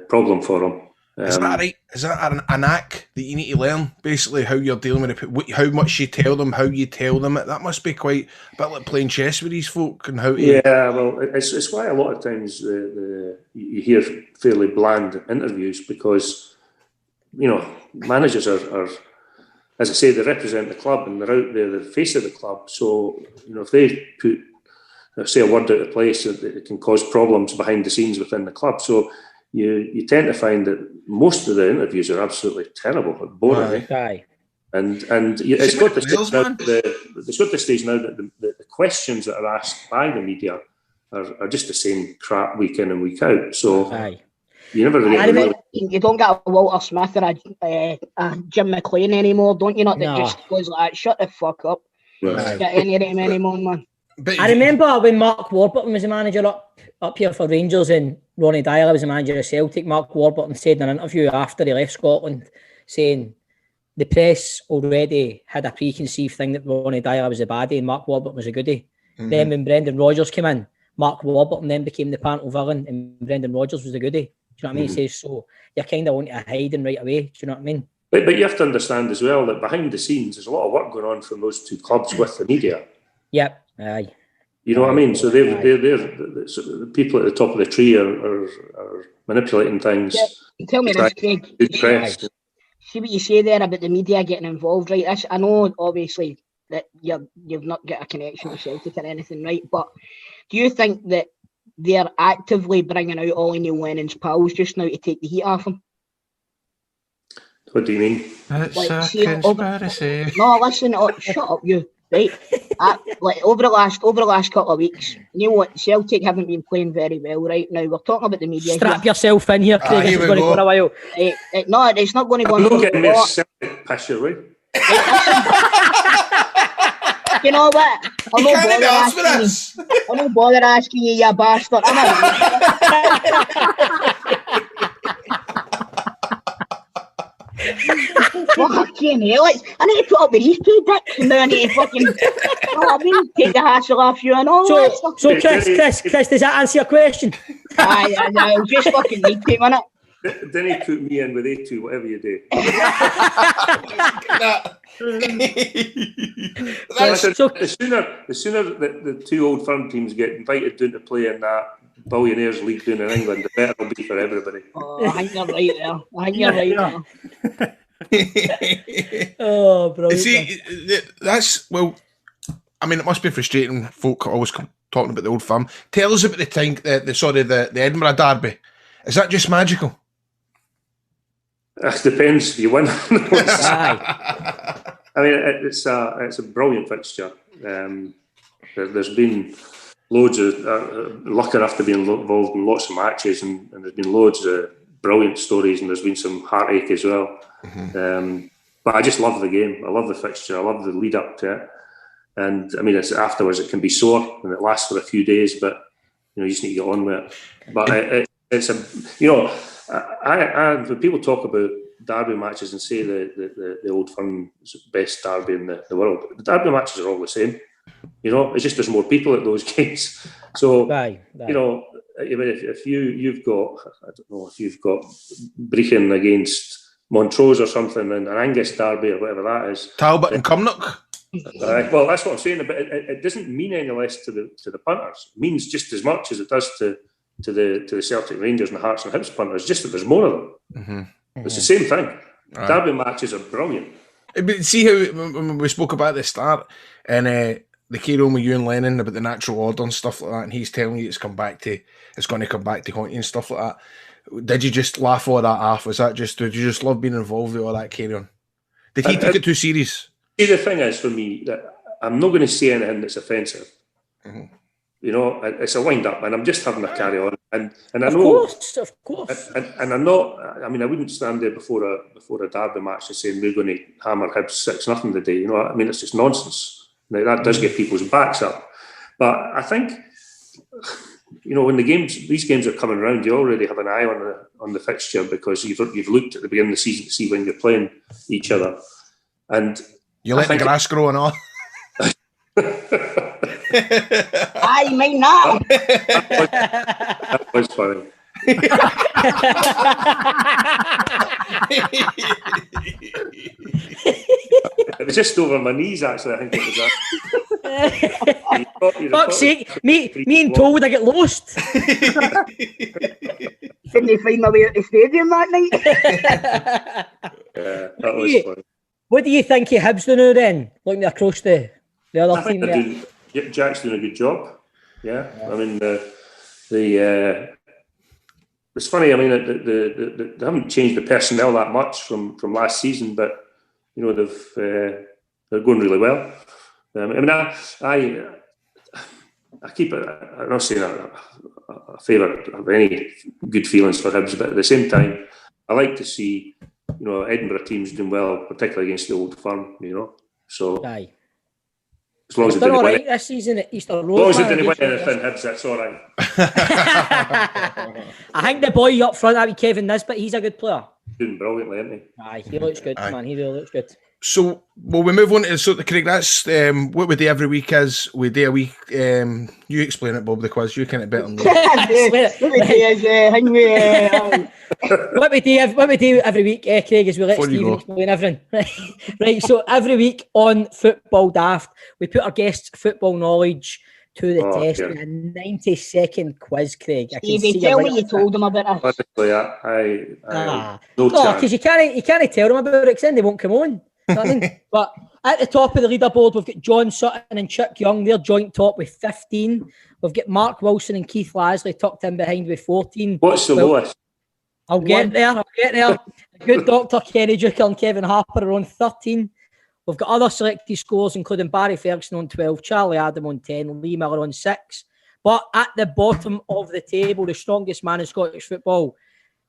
problem for him. Is that right? Is that a knack that you need to learn? Basically, how you're dealing with it, how much you tell them, how you tell them it. That must be quite a bit like playing chess with these folk and how to. Yeah, well, it's why a lot of times you hear fairly bland interviews, because you know, managers are, as I say, they represent the club and they're out there, they're the face of the club. So you know, if they put say a word out of place, it can cause problems behind the scenes within the club. So you tend to find that most of the interviews are absolutely terrible, boring. Aye. And it's got the stage now that the questions that are asked by the media are just the same crap week in and week out. So you never really. You don't get a Walter Smith or a Jim McLean anymore, don't you? Not that just goes like, shut the fuck up. Right. Don't get any of them anymore, man. I remember when Mark Warburton was the manager up here for Rangers and Ronnie Dyer was the manager of Celtic. Mark Warburton said in an interview after he left Scotland, saying the press already had a preconceived thing that Ronnie Dyer was a baddie and Mark Warburton was a goodie. Mm-hmm. Then when Brendan Rodgers came in, Mark Warburton then became the parental villain and Brendan Rodgers was the goodie. Do you know what I mean? He says, so you're kind of wanting to hiding right away. Do you know what I mean? But you have to understand as well that behind the scenes, there's a lot of work going on from those two clubs with the media. Yep. Aye. You know what I mean? So they're the people at the top of the tree are manipulating things. Yeah. Tell me this, Craig. See what you say there about the media getting involved, right? I know, obviously, that you've not got a connection with Celtic or anything, right? But do you think that they're actively bringing out Ollie Neil Lennon's pals just now to take the heat off him? What do you mean? It's a conspiracy. No, listen, shut up, you. Right, like over the last couple of weeks, you know what? Celtic haven't been playing very well right now. We're talking about the media. Strap yourself in here, Craig. It's going to go a while. No, it's not going to go. I'm not getting this Celtic piss your way. You know what? I'm not bother asking you, you bastard. Fucking hell, I need to put up with these two dicks and then I need to fucking, you know what I mean, take the hassle off you and all that stuff. So Chris, does that answer your question? Aye, just fucking need to, innit? Didn't put me in with A2, whatever you do. The sooner the two Old Firm teams get invited down to play in that Billionaires League down in England, the better it'll be for everybody. Oh, I think you're right there. I think you're right there. Oh, brilliant. See, that's, well, I mean, it must be frustrating, folk always talking about the Old Firm. Tell us about the time, the Edinburgh Derby. Is that just magical? It depends if you win. Aye. I mean, it's a brilliant fixture. There's been loads of lucky enough to be involved in lots of matches, and there's been loads of brilliant stories, and there's been some heartache as well. Mm-hmm. But I just love the game. I love the fixture. I love the lead up to it. And I mean, it's afterwards it can be sore and it lasts for a few days, but you just need to get on with it. But it's a when people talk about derby matches and say the Old Firm's best derby in the world, the derby matches are all the same. It's just there's more people at those games. So Aye. if you've got, I don't know, if you've got Brechin against Montrose or something, and an Angus derby or whatever that is, Talbot and Cumnock. Well, that's what I'm saying. But it doesn't mean any less to the punters. It means just as much as it does to the Celtic Rangers and the Hearts and Hibs punters. Just that there's more of them. Mm-hmm. It's the same thing. Right. Derby matches are brilliant. But see how when we spoke about at the start, and the Cathro with you and Lennon about the natural order and stuff like that, and he's telling you it's going to come back to haunt you and stuff like that. Did you just laugh all that off? Did you just love being involved with all that carry on? Did he take it too serious? See, the thing is, for me, that I'm not going to say anything that's offensive. Mm-hmm. It's a wind up, and I'm just having a carry on. And I know, of course. And I'm not. I mean, I wouldn't stand there before a derby match and saying we're going to hammer Hibs 6-0 today. I mean, it's just nonsense. Now, that does get people's backs up, but I think when these games are coming around, you already have an eye on the fixture because you've looked at the beginning of the season to see when you're playing each other, and you let the grass grow and all. I mean that. That was funny. It was just over my knees, actually. I think it was that. Fuck's sake! Me and Toad would I get lost. Couldn't find my way at the stadium that night. Yeah, that was funny. What do you think of Hibs now then? Looking across the other team there. Jack's doing a good job. Yeah. I mean, it's funny. I mean, they haven't changed the personnel that much from last season, but they're going really well. I mean, I keep it. I'm not saying a favourite of any good feelings for Hibs, but at the same time, I like to see Edinburgh teams doing well, particularly against the Old Firm. So. Aye. As long as it didn't win right this season at Easter Road. As long as it didn't win anything, Hibs, that's all right. I think the boy up front, that be Kevin Nisbet, he's a good player. Doing brilliantly, isn't he? Aye, he looks good, man. He really looks good. So, well, we move on to the Craig. That's what we do every week. Is we do a week. You explain it, Bob. The quiz. You kind of better than me. What we do every week, Craig, is we let Stephen explain everything. Right. So every week on Football Daft, we put our guests' football knowledge to the test in a 90-second quiz, Craig. Stevie, tell me you told them about it. Honestly, no, because you can't tell them about it because then they won't come on. You know what I mean? But at the top of the leaderboard, we've got John Sutton and Chick Young. They're joint top with 15. We've got Mark Wilson and Keith Lasley tucked in behind with 14. What's the lowest? I'll get there. Good Dr. Kenny Duker and Kevin Harper are on 13. We've got other selected scores, including Barry Ferguson on 12, Charlie Adam on 10, Lee Miller on 6. But at the bottom of the table, the strongest man in Scottish football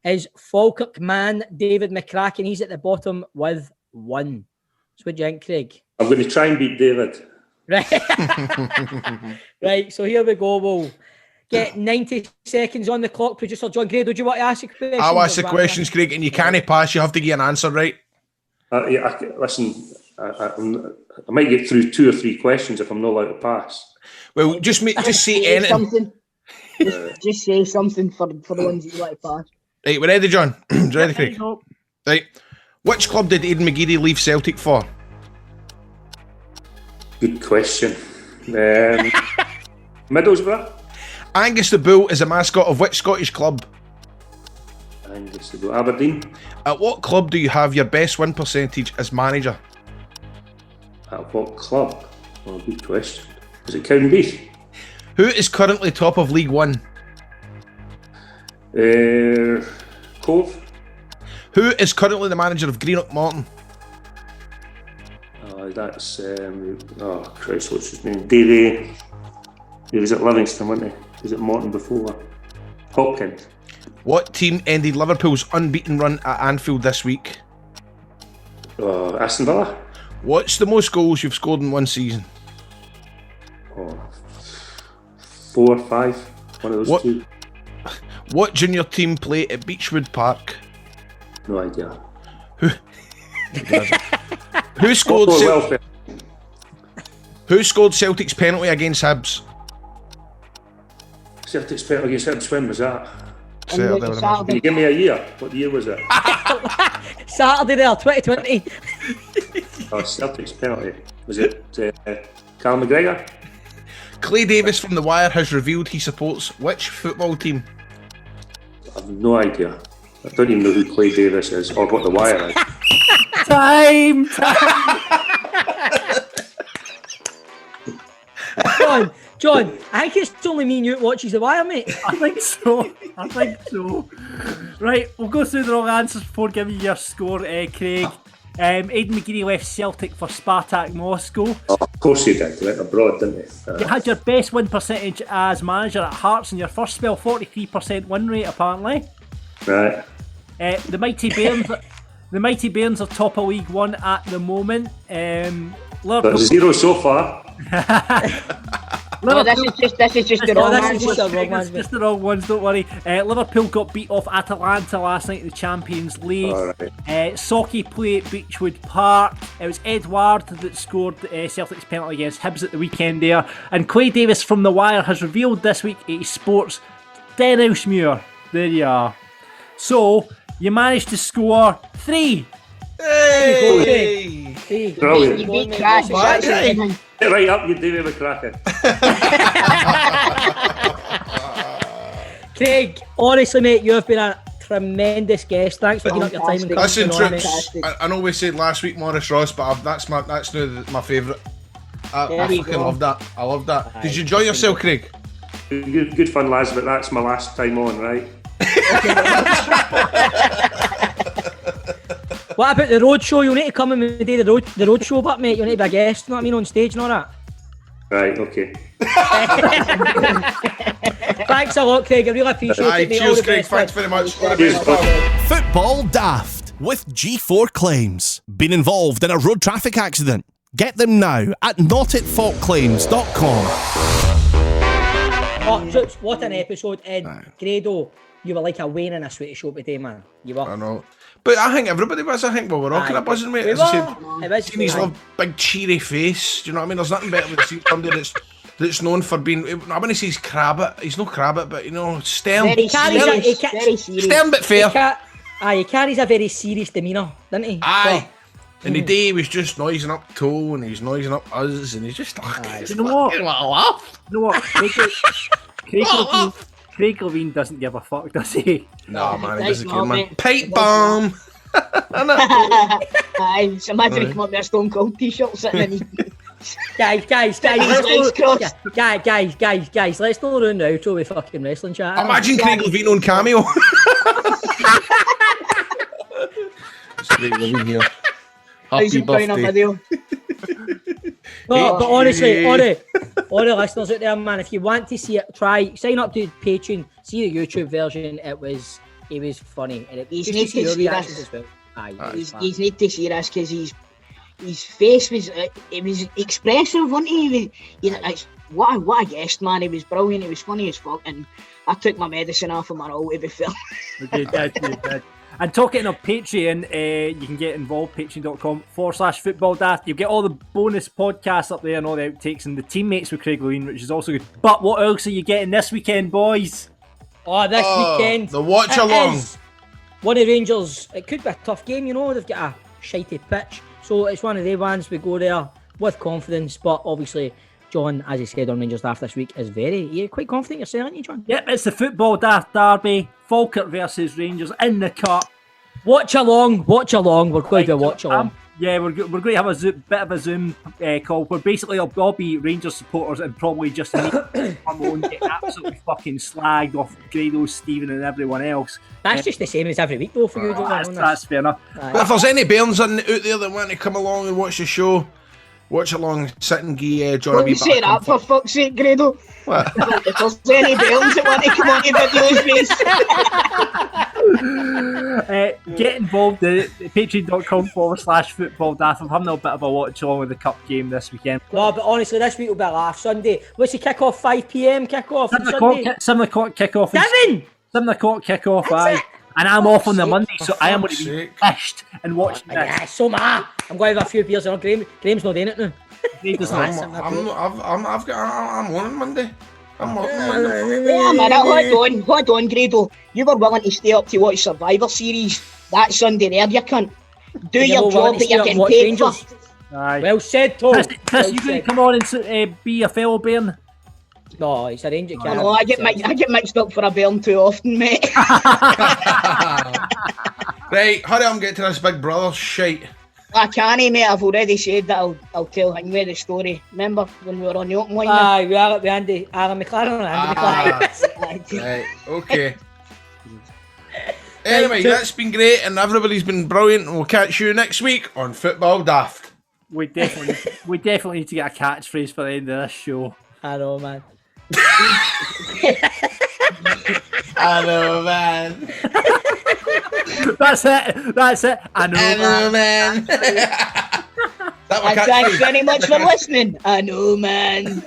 is Falkirk man David McCracken. He's at the bottom with 1. So what do you think, Craig? I'm going to try and beat David. Right. Right, so here we go. We'll get 90 seconds on the clock. Producer John Grado, do you want to ask a question? I'll ask the questions, Craig, and you can't pass. You have to get an answer right. Listen, I might get through 2 or 3 questions if I'm not allowed to pass. Well, just say anything. Just say something for the ones that you want to pass. Right, we're ready, John. You ready, There you Craig? go. Right. Which club did Aidan McGeady leave Celtic for? Good question. Middlesbrough? Angus the Bull is a mascot of which Scottish club? Angus the Bull. Aberdeen? At what club do you have your best win percentage as manager? At what club? Oh, good question. Is it Cowdenbeath? Who is currently top of League One? Cove? Who is currently the manager of Greenock Morton? That's Christ, what's his name? Davie. He was at Livingston, wasn't he? Was it Morton before? Hopkins. What team ended Liverpool's unbeaten run at Anfield this week? Aston Villa. What's the most goals you've scored in one season? 4 or 5. One of those two. What junior team play at Beechwood Park? No idea. Who scored? Who scored Celtic's penalty against Hibs? Celtic's penalty against Hibs. When was that? Saturday. Can you give me a year? What year was it? Saturday there, 2020. Celtic's penalty. Was it Callum McGregor? Clay Davis from The Wire has revealed he supports which football team? I've no idea. I don't even know who Clay Davis is or what The Wire is. Time. John, I think it's only me and you that watches The Wire, mate. I think so. Right, we'll go through the wrong answers before giving you your score, Craig. Aidan McGeady left Celtic for Spartak Moscow. Of course he did. He went abroad, didn't he? You had your best win percentage as manager at Hearts in your first spell, 43% win rate apparently. Right. The Mighty Bairns are top of League One at the moment. Liverpool... But 0 so far. No, this is just the wrong ones. It's just the wrong ones, don't worry. Liverpool got beat off Atalanta last night in the Champions League. Right. Socky play at Beechwood Park. It was Edward that scored Celtic's penalty against Hibs at the weekend there. And Clay Davis from The Wire has revealed this week he sports Denhousemuir. There you are. So, you managed to score 3. Hey! Brilliant. You beat Crash. Get right up, you Davy McCracken. Craig, honestly, mate, you have been a tremendous guest. Thanks for giving up your time and coming Listen, on, Troops, mate. I know we said last week Morris Ross, but that's now my favourite. I fucking love that. I love that. Did you enjoy yourself, Craig? Good fun, lads, but that's my last time on, right? What about the road show? You'll need to come and do the road show, but mate, you'll need to be a guest, you know what I mean, on stage and all that. Right, okay. Thanks a lot, Craig. I really appreciate it. Mate. Cheers, Craig. Thanks very much. Football Daft with G4 Claims. Been involved in a road traffic accident? Get them now at notitfaultclaims.com. Oh, Troops, what an episode. Grado, you were like a Wayne in a sweaty show today, man. You were. I know. But I think everybody was. I think we were rocking a buzzing, mate. As I said, seeing his little big cheery face. Do you know what I mean? There's nothing better than seeing somebody that's known for being. I wouldn't say he's crabbit. He's no crabbit, but you know, stern. Stern but fair. He carries a very serious demeanour, doesn't he? Aye. And the day he was just noising up Toe and he's noising up us, and he's just like, you know what? You know what? Craig Levein doesn't give a fuck, does he? No, man, he doesn't care, man. Pipe bomb! Aye, so imagine he come up with a Stone Cold t-shirt sitting in his... Guys, let's not ruin the outro with fucking wrestling chat. Imagine Craig Levein on Cameo. It's Craig Levein here. Happy birthday. No, but honestly, all the listeners out there, man, if you want to see it, sign up to Patreon, see the YouTube version. It was funny, and you need to see this as well. You need to see this because his face was it was expressive, wasn't he? What a guest, man. He was brilliant. He was funny as fuck, and I took my medicine off him all to be fair. You did. And talking of Patreon, you can get involved, patreon.com/football daft. You'll get all the bonus podcasts up there and all the outtakes and the teammates with Craig Levein, which is also good. But what else are you getting this weekend, boys? This weekend. The watch along. one of Rangers, it could be a tough game, you know, they've got a shitey pitch. So it's one of the ones we go there with confidence, but obviously John, as he said on Rangers Daft this week, is you're quite confident yourself, aren't you, John? Yep, it's the football daft derby, Falkirk versus Rangers in the cup. Watch along, we're going to watch along. Yeah, we're going to have a bit of a Zoom call where basically I'll be Rangers supporters and probably just me come on get absolutely fucking slagged off Grado, Stephen and everyone else. That's just the same as every week though for you, John. That's fair enough. But if there's any bairns out there that want to come along and watch the show, watch along, sit and give John a wee Don't say that for fuck's sake, Grado. What? If there's any bairns that want to come on your videos, Get involved at patreon.com/football daft. I'm having a bit of a watch along with the cup game this weekend. No, but honestly, this week will be a laugh. Sunday. What's the kick-off? 5 p.m. kick-off on 7 o'clock kick-off. 7 o'clock kick-off, aye. And I'm off on the Monday, so I am going to be pissed and watching this. Yeah, so am I'm going to have a few beers. Graham's not doing it now. I'm on Monday. I'm on Monday. Wait a minute, hold on, Grado. You were willing to stay up to watch Survivor Series that Sunday there, you cunt. Do your job that you're getting paid for. Aye. Well said, Tom. Chris, you going to come on and be a fellow bairn? No, it's a Ranger. No, I get mixed up for a bairn too often, mate. Right, hurry up and get to this Big Brother shite. I can't, mate. I've already said that I'll tell him the story. Remember when we were on the Open Line? Aye, we are at the Andy McLaren. Right, okay. Anyway, that's been great and everybody's been brilliant and we'll catch you next week on Football Daft. We definitely need to get a catchphrase for the end of this show. I know, man. I know, man. That's it. I know, man. Thanks very much for listening. I know, man.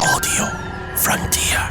Audio Frontier.